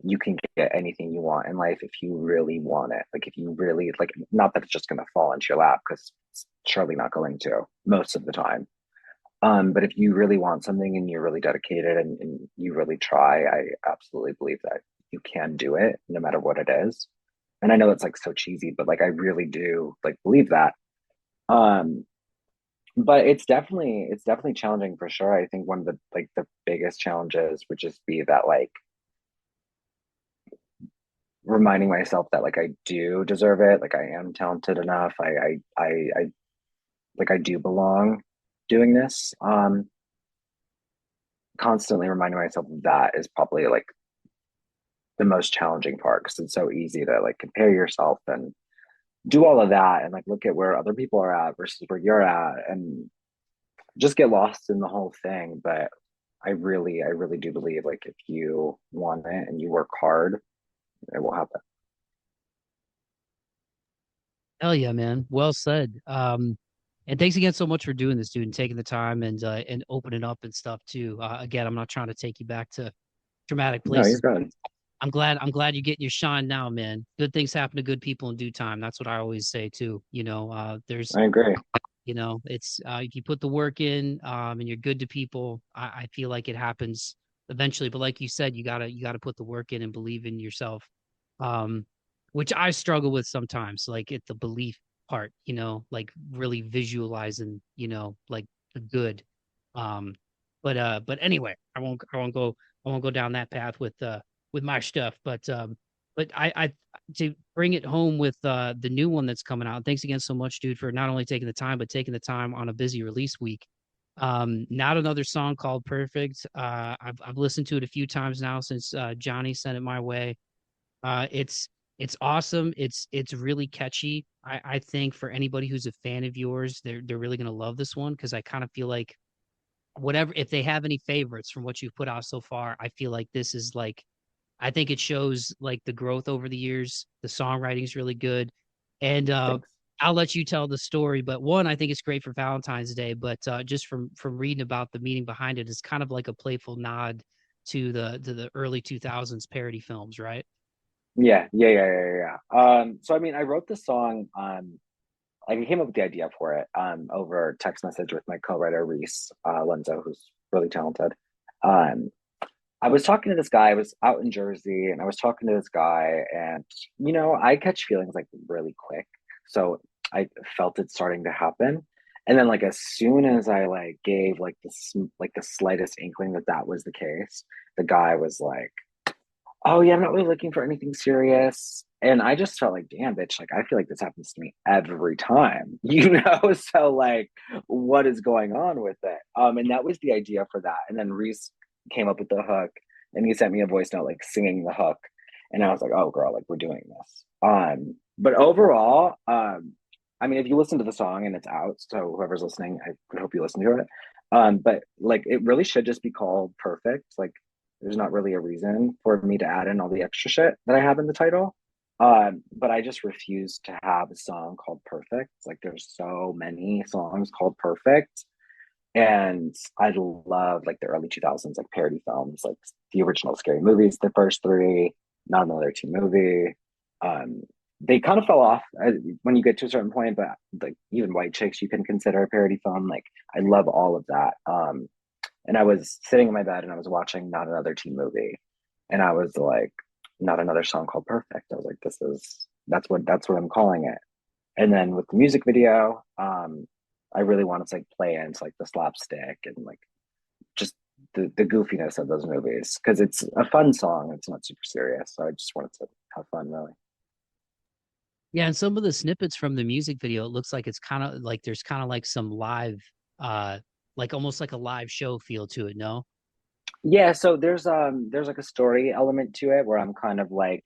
Speaker 2: you can get anything you want in life if you really want it. Like if you really like, not that it's just gonna fall into your lap because it's surely not going to most of the time. But if you really want something and you're really dedicated and you really try, I absolutely believe that you can do it no matter what it is. And I know it's like so cheesy, but like I really do like believe that. Um, but it's definitely challenging for sure. I think one of the biggest challenges would just be that like reminding myself that like I do deserve it, like I am talented enough. I like I do belong doing this. Constantly reminding myself of that is probably like the most challenging part because it's so easy to like compare yourself and do all of that and like look at where other people are at versus where you're at and just get lost in the whole thing. But I really do believe like if you want it and you work hard, it will happen.
Speaker 1: Hell yeah, man. Well said. And thanks again so much for doing this, dude, and taking the time and opening up and stuff too. Again, I'm not trying to take you back to traumatic
Speaker 2: No, you're
Speaker 1: places.
Speaker 2: good.
Speaker 1: I'm glad you're getting your shine now, man. Good things happen to good people in due time. That's what I always say too. There's
Speaker 2: I agree.
Speaker 1: it's if you put the work in, and you're good to people, I feel like it happens eventually. But like you said, you gotta put the work in and believe in yourself. Um, which I struggle with sometimes, like at the belief part, like really visualizing, like the good. Um, but anyway, I won't go down that path with my stuff. But I to bring it home with the new one that's coming out. Thanks again so much, dude, for not only taking the time but taking the time on a busy release week. Not another song called Perfect. I've listened to it a few times now since Johnny sent it my way. It's awesome. It's really catchy. I think for anybody who's a fan of yours, they're really gonna love this one because I kind of feel like whatever if they have any favorites from what you've put out so far, I feel like this is like I think it shows like the growth over the years. The songwriting is really good. And
Speaker 2: Thanks.
Speaker 1: I'll let you tell the story, but one, I think it's great for Valentine's Day, but just from reading about the meaning behind it, it's kind of like a playful nod to the early 2000s parody films, right?
Speaker 2: Yeah. So I mean, I wrote the song. Like I came up with the idea for it over text message with my co-writer Reese Lenzo, who's really talented. Um, I was talking to this guy. I was out in Jersey, and I was talking to this guy, and I catch feelings like really quick. So I felt it starting to happen, and then like as soon as I like gave like the slightest inkling that that was the case, the guy was like, oh yeah, I'm not really looking for anything serious. And I just felt like, damn, bitch, like I feel like this happens to me every time, So like, what is going on with it? And that was the idea for that. And then Reese came up with the hook, and he sent me a voice note like singing the hook, and I was like, oh girl, like we're doing this. But overall, I mean, if you listen to the song and it's out, so whoever's listening, I hope you listen to it. But like, it really should just be called Perfect. Like there's not really a reason for me to add in all the extra shit that I have in the title. But I just refuse to have a song called Perfect. Like there's so many songs called Perfect. And I love like the early 2000s, like parody films, like the original Scary Movies, the first three, Not Another Teen Movie. Um, they kind of fell off when you get to a certain point, but like even White Chicks, you can consider a parody film. Like I love all of that. And I was sitting in my bed and I was watching Not Another Teen Movie, and I was like, not another song called Perfect. I was like, that's what I'm calling it. And then with the music video, I really wanted to like play into like the slapstick and like just the goofiness of those movies because it's a fun song. It's not super serious, so I just wanted to have fun, really.
Speaker 1: Yeah, and some of the snippets from the music video, it looks like it's kind of like there's kind of like some live, uh, like almost like a live show feel to it, no?
Speaker 2: Yeah, so there's like a story element to it where I'm kind of like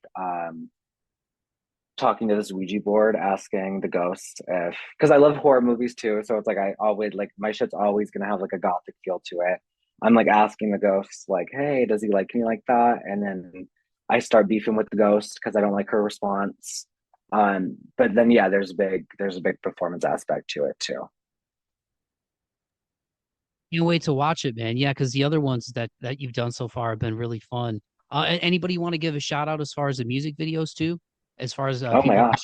Speaker 2: talking to this Ouija board, asking the ghost if, because I love horror movies too. So it's like I always like my shit's always gonna have like a gothic feel to it. I'm like asking the ghost, like, hey, does he like me like that? And then I start beefing with the ghost because I don't like her response. But then yeah, there's a big performance aspect to it too.
Speaker 1: Can't wait to watch it, man. Yeah, because the other ones that you've done so far have been really fun. Anybody want to give a shout out as far as the music videos too? As far as
Speaker 2: Oh my
Speaker 1: people
Speaker 2: gosh.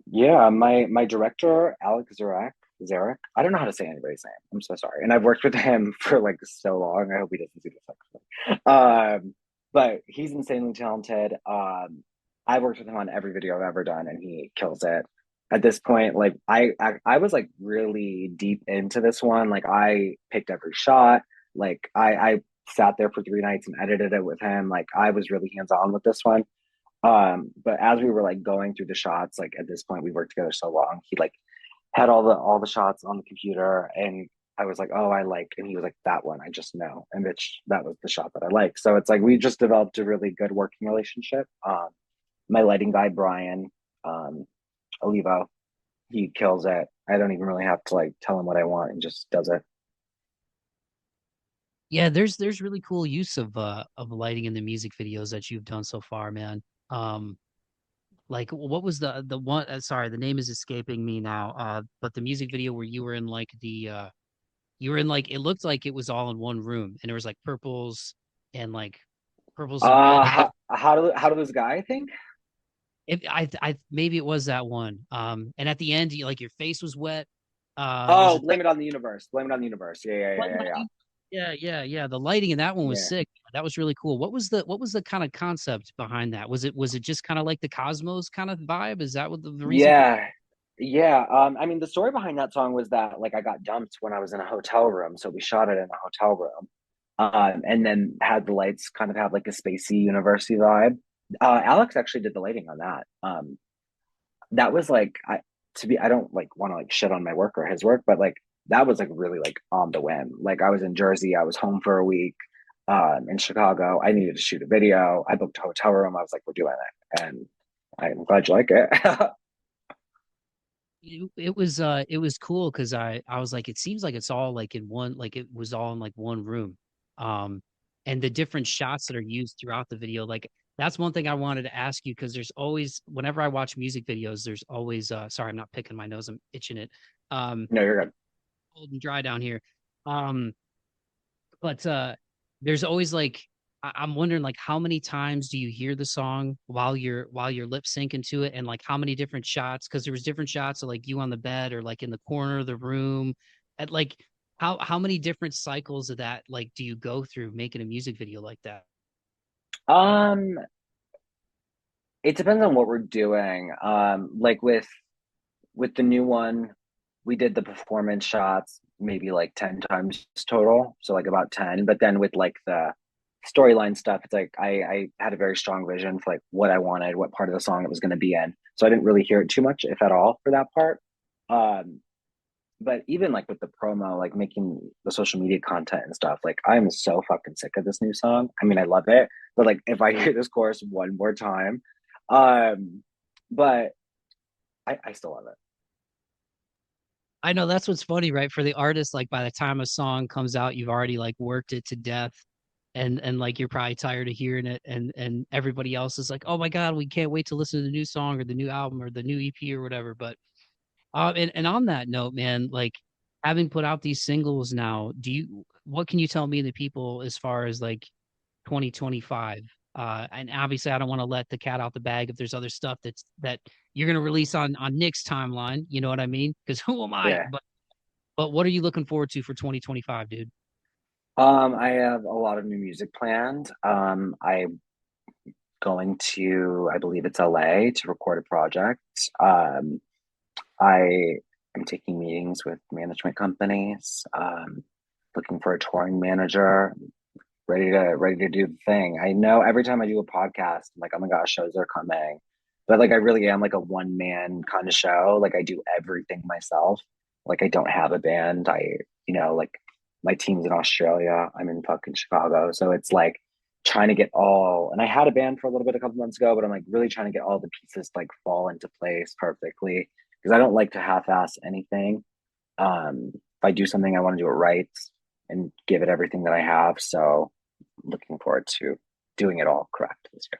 Speaker 2: Yeah, my director, Alex Zarek. I don't know how to say anybody's name. I'm so sorry. And I've worked with him for like so long. I hope he doesn't see this actually. But he's insanely talented. I worked with him on every video I've ever done, and he kills it. At this point, like I was like really deep into this one. Like I picked every shot. Like I sat there for 3 nights and edited it with him. Like I was really hands on with this one. But as we were like going through the shots, like at this point we worked together so long, he like had all the shots on the computer, and I was like, oh, I like, and he was like, that one, I just know, and that was the shot that I like. So it's like we just developed a really good working relationship. My lighting guy Brian, um, Olivo, he kills it. I don't even really have to like tell him what I want, and just does it.
Speaker 1: Yeah, there's really cool use of lighting in the music videos that you've done so far, man. Like what was the one sorry, the name is escaping me now. But the music video where you were in like the you were in like it looked like it was all in one room and there was like purples and like purples and red.
Speaker 2: How do this guy? I think.
Speaker 1: If I maybe it was that one. And at the end, you like your face was wet. Was
Speaker 2: Oh,
Speaker 1: it that?
Speaker 2: blame it on the universe. Blame it on the universe. Yeah, yeah, yeah,
Speaker 1: What
Speaker 2: yeah, yeah.
Speaker 1: lighting? Yeah, yeah, yeah. The lighting in that one was
Speaker 2: Yeah.
Speaker 1: sick. That was really cool. What was the kind of concept behind that? Was it just kind of like the Cosmos kind of vibe? Is that what the reason for?
Speaker 2: Yeah. Yeah. I mean, the story behind that song was that like I got dumped when I was in a hotel room. So we shot it in a hotel room. And then had the lights kind of have like a spacey university vibe. Alex actually did the lighting on that. That was like I don't like want to like shit on my work or his work, but like that was like really like on the whim. Like I was in Jersey, I was home for a week, in Chicago. I needed to shoot a video. I booked a hotel room. I was like, we're doing it. And I'm glad you like it.
Speaker 1: It was cool because I was like it seems like it's all like in one like it was all in like one room. Um and the different shots that are used throughout the video like that's one thing I wanted to ask you because there's always whenever I watch music videos there's always sorry I'm not picking my nose I'm itching it.
Speaker 2: No, you're good.
Speaker 1: Cold and dry down here. Um but there's always like I'm wondering like how many times do you hear the song while you're lip syncing to it and like how many different shots because there was different shots of like you on the bed or like in the corner of the room at like how many different cycles of that like do you go through making a music video like that?
Speaker 2: Um, it depends on what we're doing. Like with the new one, we did the performance shots maybe like 10 times total, so like about 10. But then with like the storyline stuff, it's like I had a very strong vision for like what I wanted, what part of the song it was going to be in. So I didn't really hear it too much, if at all, for that part. Um, but even like with the promo, like making the social media content and stuff, like I'm so fucking sick of this new song. I mean, I love it, but like if I hear this chorus one more time, um, but I still love it.
Speaker 1: I know that's what's funny, right? For the artist, like by the time a song comes out, you've already like worked it to death and like you're probably tired of hearing it and everybody else is like, "Oh my God, we can't wait to listen to the new song or the new album or the new EP or whatever." But and on that note, man, like having put out these singles now, what can you tell me the people as far as like 2025? And obviously I don't want to let the cat out the bag if there's other stuff that you're gonna release on Nick's timeline, you know what I mean? Because who am I?
Speaker 2: Yeah.
Speaker 1: But what are you looking forward to for 2025, dude?
Speaker 2: I have a lot of new music planned. I'm going to, I believe it's LA to record a project. I am taking meetings with management companies, looking for a touring manager, ready to do the thing. I know every time I do a podcast, I'm like, oh my gosh, shows are coming. But like I really am like a one man kind of show. Like I do everything myself. Like I don't have a band. Like my team's in Australia. I'm in fucking Chicago. So it's like trying to get all, and I had a band for a little bit a couple months ago, but I'm like really trying to get all the pieces to, like fall into place perfectly because I don't like to half ass anything. If I do something, I want to do it right and give it everything that I have. So looking forward to doing it all correct this year.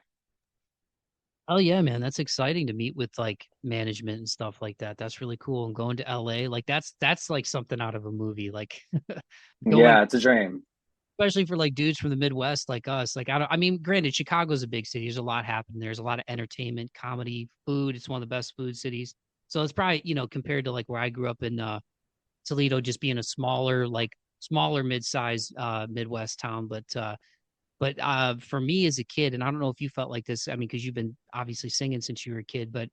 Speaker 1: Oh yeah, man, that's exciting to meet with like management and stuff like that. That's really cool. And going to LA, like that's like something out of a movie. Like going,
Speaker 2: Yeah, it's a dream.
Speaker 1: especially for like dudes from the Midwest like us. Like I mean, granted, Chicago's a big city. There's a lot happening. There's a lot of entertainment, comedy, food. It's one of the best food cities. So it's probably, compared to like where I grew up in Toledo, just being a smaller mid-sized Midwest town. But for me as a kid, and I don't know if you felt like this, I mean, because you've been obviously singing since you were a kid, but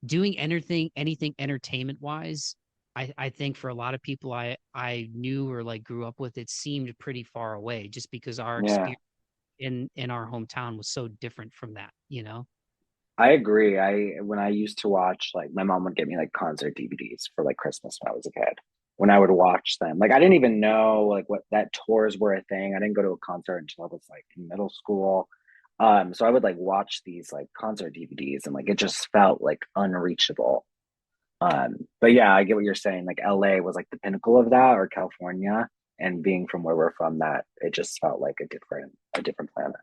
Speaker 1: doing anything entertainment wise, I think for a lot of people I knew or like grew up with, it seemed pretty far away just because our
Speaker 2: Yeah.
Speaker 1: experience in our hometown was so different from that.
Speaker 2: I agree. I when I used to watch, like my mom would get me like concert DVDs for like Christmas when I was a kid. When I would watch them, like I didn't even know like what that tours were a thing. I didn't go to a concert until I was like in middle school. So I would like watch these like concert DVDs and like it just felt like unreachable. But yeah, I get what you're saying. Like LA was like the pinnacle of that, or California, and being from where we're from, that it just felt like a different planet.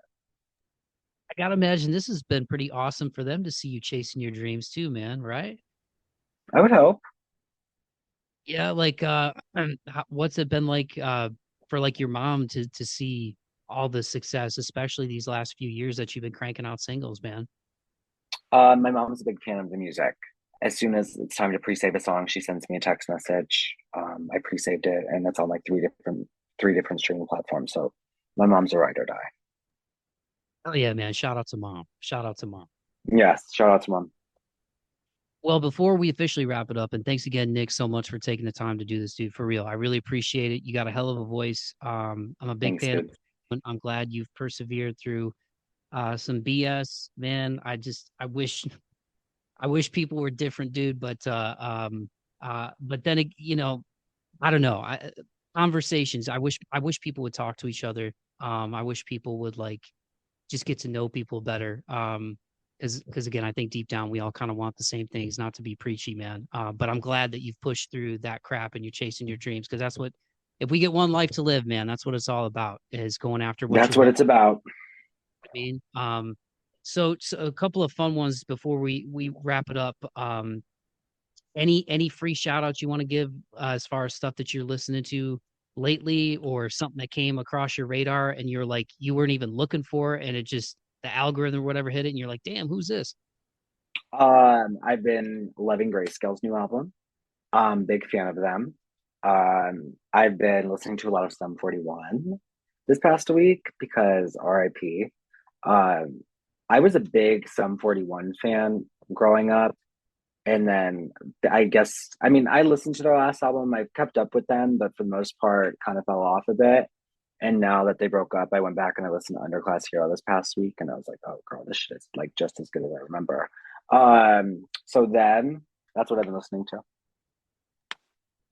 Speaker 1: I gotta imagine this has been pretty awesome for them to see you chasing your dreams too, man, right?
Speaker 2: I would hope.
Speaker 1: Yeah, like what's it been like for like your mom to see all the success, especially these last few years that you've been cranking out singles, man?
Speaker 2: My mom's a big fan of the music. As soon as it's time to pre-save a song, she sends me a text message. I pre-saved it, and that's on like three different streaming platforms. So my mom's a ride or die.
Speaker 1: Oh yeah, man. Shout out to mom. Shout out to mom.
Speaker 2: Yes, shout out to mom.
Speaker 1: Well, before we officially wrap it up, and thanks again, Nick, so much for taking the time to do this, dude. For real. I really appreciate it. You got a hell of a voice. I'm a big
Speaker 2: Thanks,
Speaker 1: fan
Speaker 2: dude.
Speaker 1: of I'm glad you've persevered through some BS, man. I wish people were different, dude, but then I don't know. Conversations. I wish people would talk to each other. I wish people would like just get to know people better. Because again, I think deep down we all kind of want the same things. Not to be preachy, man. But I'm glad that you've pushed through that crap and you're chasing your dreams because that's what. If we get one life to live, man, that's what it's all about. Is going after what you
Speaker 2: That's what
Speaker 1: want.
Speaker 2: it's about.
Speaker 1: I mean, so a couple of fun ones before we wrap it up. Any free shout outs you want to give as far as stuff that you're listening to lately or something that came across your radar and you're like you weren't even looking for and it just the algorithm or whatever hit it and you're like, damn, who's this?
Speaker 2: I've been loving Grayscale's new album. Big fan of them. I've been listening to a lot of Sum 41 this past week because RIP. Um, I was a big Sum 41 fan growing up. And then I guess, I mean, I listened to their last album. I've kept up with them, but for the most part, kind of fell off a bit. And now that they broke up, I went back and I listened to Underclass Hero this past week, and I was like, "Oh, girl, this shit is like just as good as I remember." So then that's what I've been listening to.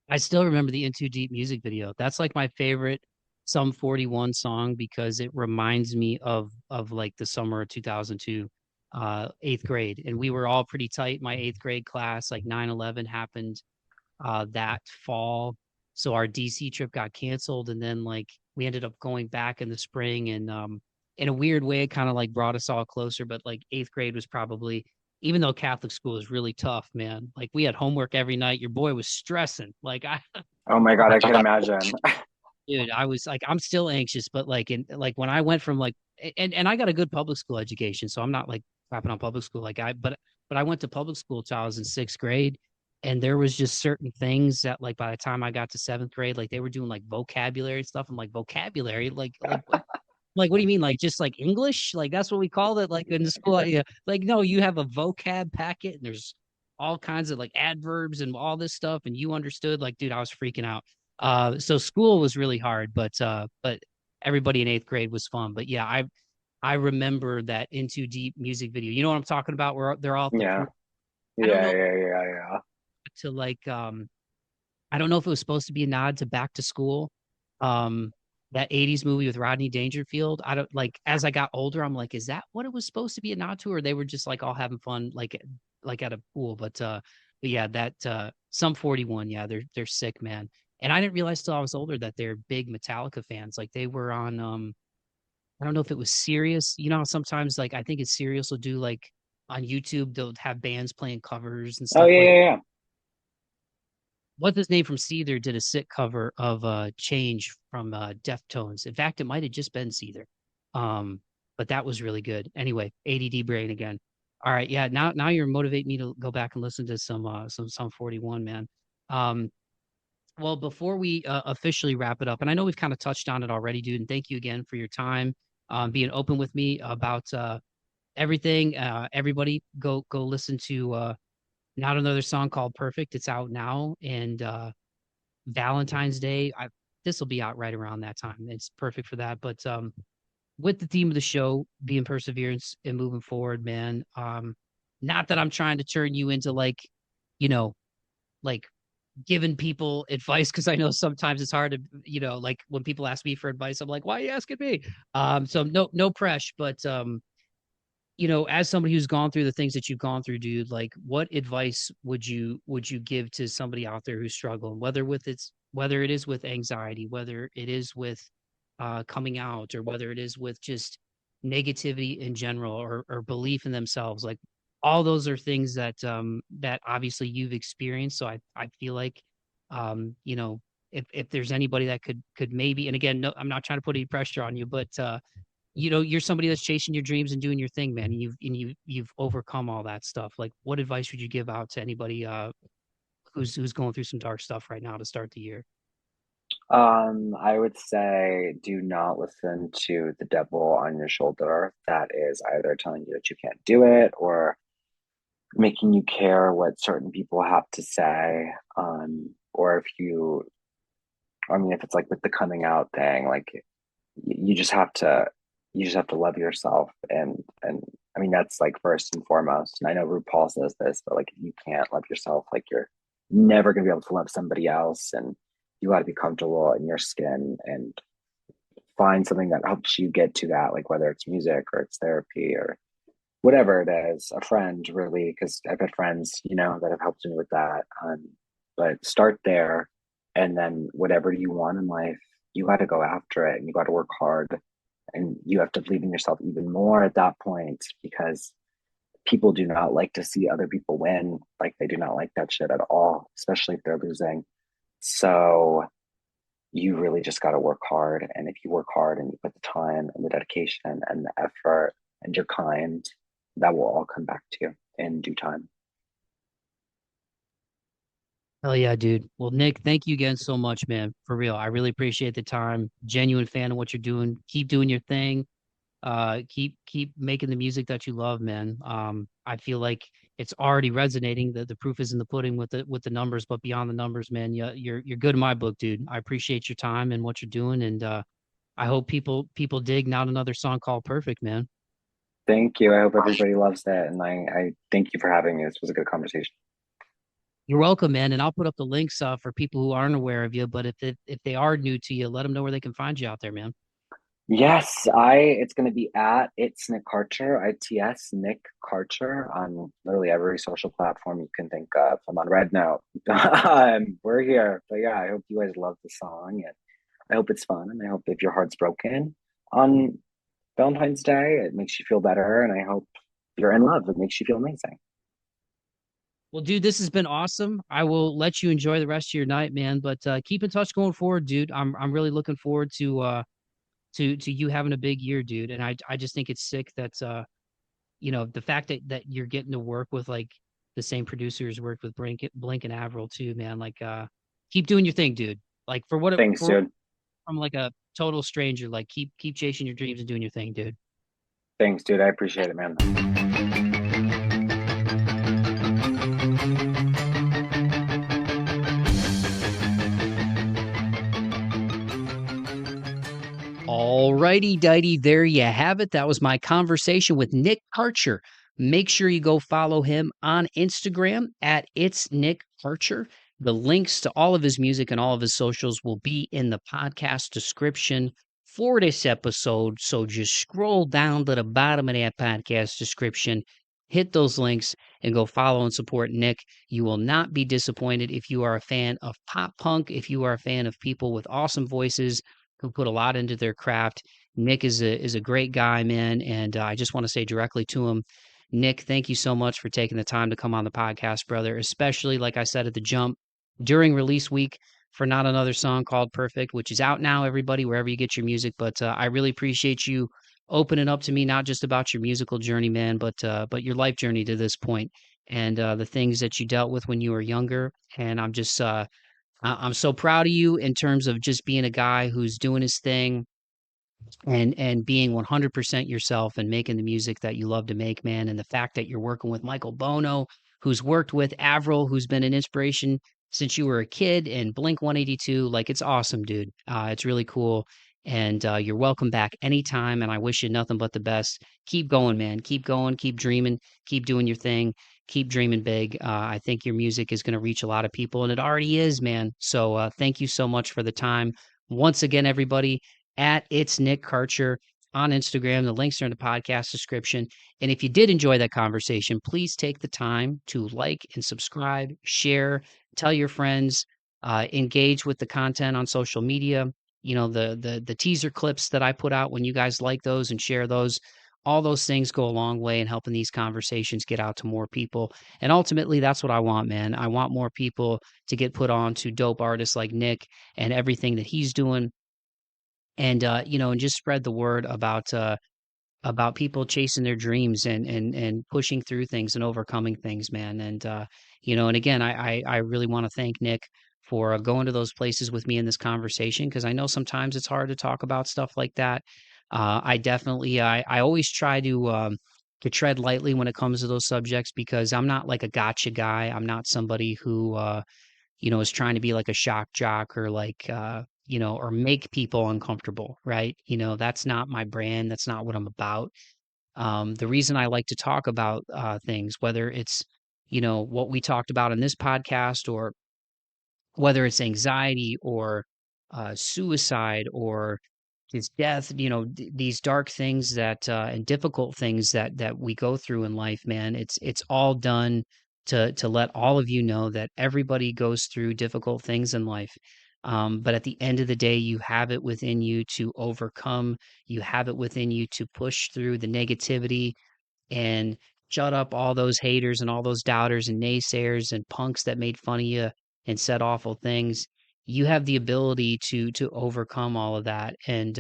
Speaker 1: I still remember the Into Deep music video. That's like my favorite Sum 41 song because it reminds me of like the summer of 2002, eighth grade. And we were all pretty tight, my eighth grade class, like 9/11 happened that fall. So our DC trip got canceled, and then like we ended up going back in the spring, and in a weird way, it kind of like brought us all closer. But like eighth grade was probably, even though Catholic school is really tough, man. Like we had homework every night. Your boy was stressing. Like I,
Speaker 2: Oh my God, I can imagine.
Speaker 1: dude, I was like, I'm still anxious, but like when I went from like, and I got a good public school education, so I'm not like crapping on public school. But I went to public school till I was in sixth grade, and there was just certain things that like by the time I got to seventh grade, like they were doing like vocabulary stuff. I'm like vocabulary, like what do you mean? Like just like English? Like that's what we called it, like in the school. Yeah, like no, you have a vocab packet, and there's all kinds of like adverbs and all this stuff, and you understood. Like, dude, I was freaking out. So school was really hard, but everybody in eighth grade was fun. But yeah, I remember that In Too Deep music video. You know what I'm talking about? Where they're all at the
Speaker 2: Yeah.
Speaker 1: pool. I don't
Speaker 2: Yeah,
Speaker 1: know
Speaker 2: yeah, yeah, yeah.
Speaker 1: to like I don't know if it was supposed to be a nod to Back to School. Um that 80s movie with Rodney Dangerfield. I don't like as I got older, I'm like, is that what it was supposed to be a nod to, or they were just like all having fun like at a pool? But yeah, that Sum 41, yeah, they're sick, man. And I didn't realize till I was older that they're big Metallica fans. Like they were on I don't know if it was Sirius. You know how sometimes like I think it's Sirius will do like on YouTube, they'll have bands playing covers and
Speaker 2: Oh
Speaker 1: stuff
Speaker 2: yeah,
Speaker 1: like
Speaker 2: yeah, yeah.
Speaker 1: what's his name from Seether did a sick cover of Change from Deftones. In fact, it might have just been Seether. But that was really good. Anyway, ADD brain again. All right, yeah. Now you're motivating me to go back and listen to some 41, man. Um, well, before we officially wrap it up, and I know we've kind of touched on it already, dude. And thank you again for your time, being open with me about everything. Everybody, go listen to Not Another Song Called Perfect. It's out now, and Valentine's Day. This will be out right around that time. It's perfect for that. But with the theme of the show being perseverance and moving forward, man. Not that I'm trying to turn you into like, you know, like giving people advice because I know sometimes it's hard to, like when people ask me for advice, I'm like, why are you asking me? So no pressure, but as somebody who's gone through the things that you've gone through, dude, like what advice would you give to somebody out there who's struggling, whether it is with anxiety, whether it is with coming out, or whether it is with just negativity in general, or belief in themselves, like all those are things that obviously you've experienced. So I feel like if there's anybody that could maybe, and again, no, I'm not trying to put any pressure on you, but you're somebody that's chasing your dreams and doing your thing, man. And you've overcome all that stuff. Like, what advice would you give out to anybody who's going through some dark stuff right now to start the year?
Speaker 2: I would say do not listen to the devil on your shoulder that is either telling you that you can't do it or making you care what certain people have to say. Or if you, I mean, if it's like with the coming out thing, like you just have to, love yourself. And I mean, that's like first and foremost. And I know RuPaul says this, but like, if you can't love yourself, like you're never going to be able to love somebody else. And you got to be comfortable in your skin and find something that helps you get to that, like whether it's music or it's therapy or whatever it is, a friend really, because I've had friends, that have helped me with that. But start there, and then whatever you want in life, you got to go after it, and you got to work hard, and you have to believe in yourself even more at that point, because people do not like to see other people win. Like they do not like that shit at all, especially if they're losing. So you really just got to work hard. And if you work hard and you put the time and the dedication and the effort and you're kind, that will all come back to you in due time.
Speaker 1: Hell yeah, dude. Well, Nick, thank you again so much, man. For real. I really appreciate the time. Genuine fan of what you're doing. Keep doing your thing. Keep making the music that you love, man. I feel like it's already resonating. The proof is in the pudding with the numbers, but beyond the numbers, man, you're good in my book, dude. I appreciate your time and what you're doing, and I hope people dig Not Another Song Called Perfect, man.
Speaker 2: Thank you. I hope everybody loves that. And I thank you for having me. This was a good conversation.
Speaker 1: You're welcome, man. And I'll put up the links for people who aren't aware of you. But if they are new to you, let them know where they can find you out there, man.
Speaker 2: Yes, it's gonna be at it's Nick Karcher, ITS Nick Karcher on literally every social platform you can think of. I'm on Red Note. We're here. But yeah, I hope you guys love the song, and I hope it's fun, and I hope if your heart's broken on Valentine's Day, it makes you feel better, and I hope you're in love, it makes you feel amazing.
Speaker 1: Well, dude, this has been awesome. I will let you enjoy the rest of your night, man. But keep in touch going forward, dude. I'm really looking forward to you having a big year, dude. And I just think it's sick that the fact that you're getting to work with like the same producers worked with Blink and Avril too, man. Like keep doing your thing, dude. Like
Speaker 2: Thanks, dude.
Speaker 1: from like a total stranger, like keep chasing your dreams and doing your thing, dude.
Speaker 2: Thanks, dude. I appreciate it, man.
Speaker 1: All Alrighty, dighty, there you have it. That was my conversation with Nick Karcher. Make sure you go follow him on Instagram at It's Nick Karcher. The links to all of his music and all of his socials will be in the podcast description for this episode. So just scroll down to the bottom of that podcast description, hit those links, and go follow and support Nick. You will not be disappointed if you are a fan of pop punk, if you are a fan of people with awesome voices who put a lot into their craft. Nick is a great guy, man, and I just want to say directly to him, Nick, thank you so much for taking the time to come on the podcast, brother, especially, like I said at the jump, during release week for Not Another Song Called Perfect, which is out now, everybody, wherever you get your music. But I really appreciate you opening up to me, not just about your musical journey, man, but your life journey to this point and the things that you dealt with when you were younger. And I'm so proud of you in terms of just being a guy who's doing his thing and being 100% yourself and making the music that you love to make, man. And the fact that you're working with Michael Bono, who's worked with Avril, who's been an inspiration since you were a kid, and Blink 182, like it's awesome, dude. It's really cool. And you're welcome back anytime. And I wish you nothing but the best. Keep going, man. Keep going. Keep dreaming. Keep doing your thing. Keep dreaming big. I think your music is going to reach a lot of people, and it already is, man. So thank you so much for the time. Once again, everybody, at It's Nick Karcher on Instagram. The links are in the podcast description. And if you did enjoy that conversation, please take the time to like and subscribe, share, tell your friends, engage with the content on social media. You know, the teaser clips that I put out, when you guys like those and share those, all those things go a long way in helping these conversations get out to more people. And ultimately, that's what I want, man. I want more people to get put on to dope artists like Nick and everything that he's doing, and and just spread the word about people chasing their dreams and pushing through things and overcoming things, man. And and again, I really want to thank Nick for going to those places with me in this conversation, because I know sometimes it's hard to talk about stuff like that. I always try to tread lightly when it comes to those subjects, because I'm not like a gotcha guy. I'm not somebody who is trying to be like a shock jock, or like, or make people uncomfortable, right? That's not my brand. That's not what I'm about. The reason I like to talk about things, whether it's, what we talked about in this podcast, or whether it's anxiety or suicide or his death, these dark things that and difficult things that we go through in life, man. It's all done to let all of you know that everybody goes through difficult things in life. But at the end of the day, you have it within you to overcome. You have it within you to push through the negativity and shut up all those haters and all those doubters and naysayers and punks that made fun of you and said awful things. You have the ability to overcome all of that, and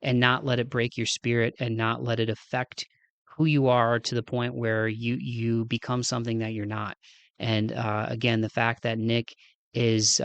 Speaker 1: not let it break your spirit, and not let it affect who you are to the point where you become something that you're not. And again, the fact that Nick is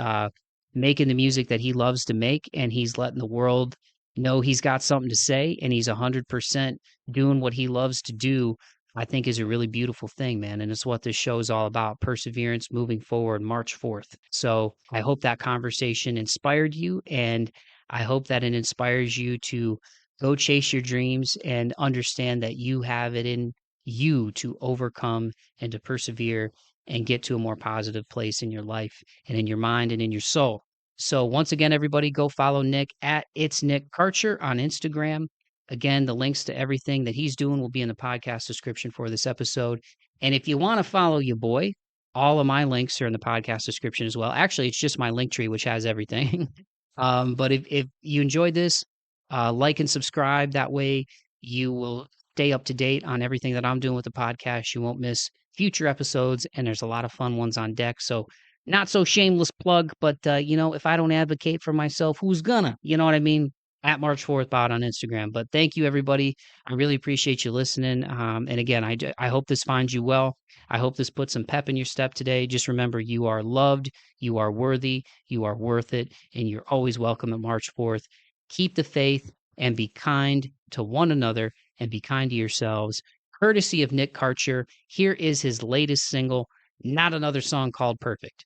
Speaker 1: making the music that he loves to make, and he's letting the world know he's got something to say, and he's 100% doing what he loves to do, I think is a really beautiful thing, man. And it's what this show is all about: perseverance, moving forward, March 4th. So I hope that conversation inspired you, and I hope that it inspires you to go chase your dreams and understand that you have it in you to overcome and to persevere and get to a more positive place in your life and in your mind and in your soul. So once again, everybody, go follow Nick at It's Nick Karcher on Instagram. Again, the links to everything that he's doing will be in the podcast description for this episode. And if you want to follow your boy, all of my links are in the podcast description as well. Actually, it's just my link tree, which has everything. But if you enjoyed this, like and subscribe. That way you will stay up to date on everything that I'm doing with the podcast. You won't miss future episodes, and there's a lot of fun ones on deck. So not so shameless plug, but if I don't advocate for myself, who's gonna? You know what I mean? At March 4th Bot on Instagram. But thank you, everybody. I really appreciate you listening. And again, I hope this finds you well. I hope this puts some pep in your step today. Just remember, you are loved, you are worthy, you are worth it, and you're always welcome at March 4th. Keep the faith and be kind to one another and be kind to yourselves. Courtesy of Nick Karcher, here is his latest single, Not Another Song Called Perfect.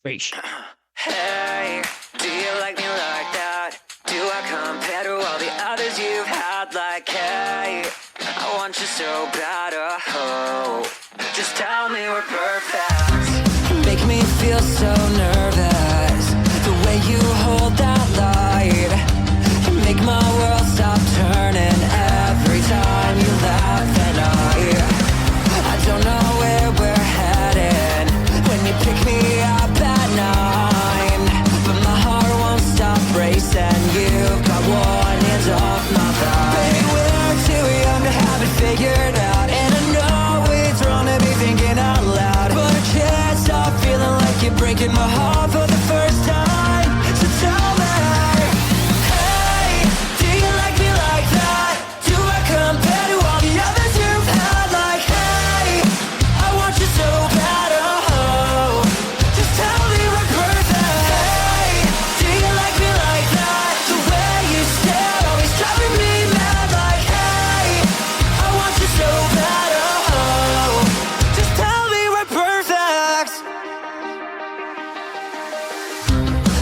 Speaker 1: Fresh.
Speaker 3: Hey, do you like me like that? Do I compare to all the other others you've had, like, hey, I want you so bad, oh, just tell me we're perfect. Make me feel so nervous, the way you hold that light. You make my world stop turning every time you laugh. And I don't know where we're headed when you pick me up at 9, but my heart won't stop racing. You've got one hand off my thigh. Baby, we're too young to have it figured out, and I know it's wrong to be thinking out loud, but I can't stop feeling like you're breaking my heart for the first time. So tell me, hey, do you like me like that? Do I compare to all the others you've had? Like, hey, I want you so bad, oh, just tell me we're perfect. Hey, do you like me like that? The way you stare always driving me mad. Like, hey, I want you so bad, oh, just tell me we're perfect.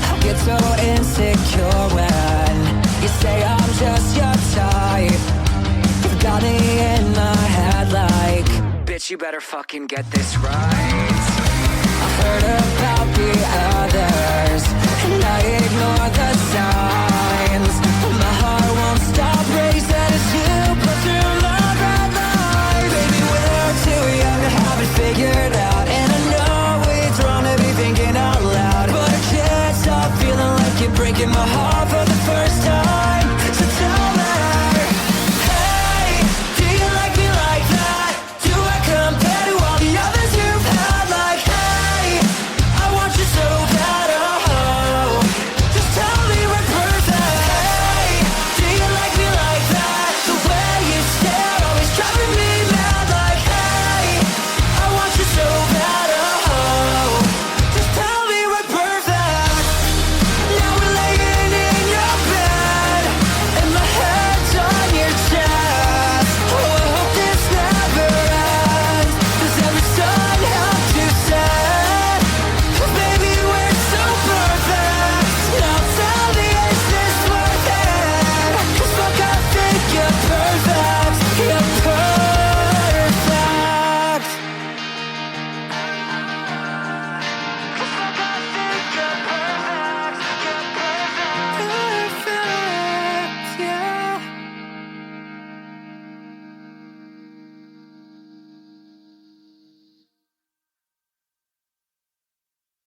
Speaker 3: I get so insecure when you say I'm just your type. You've got me in my head like, bitch, you better fucking get this right. I heard about the others, and I ignore the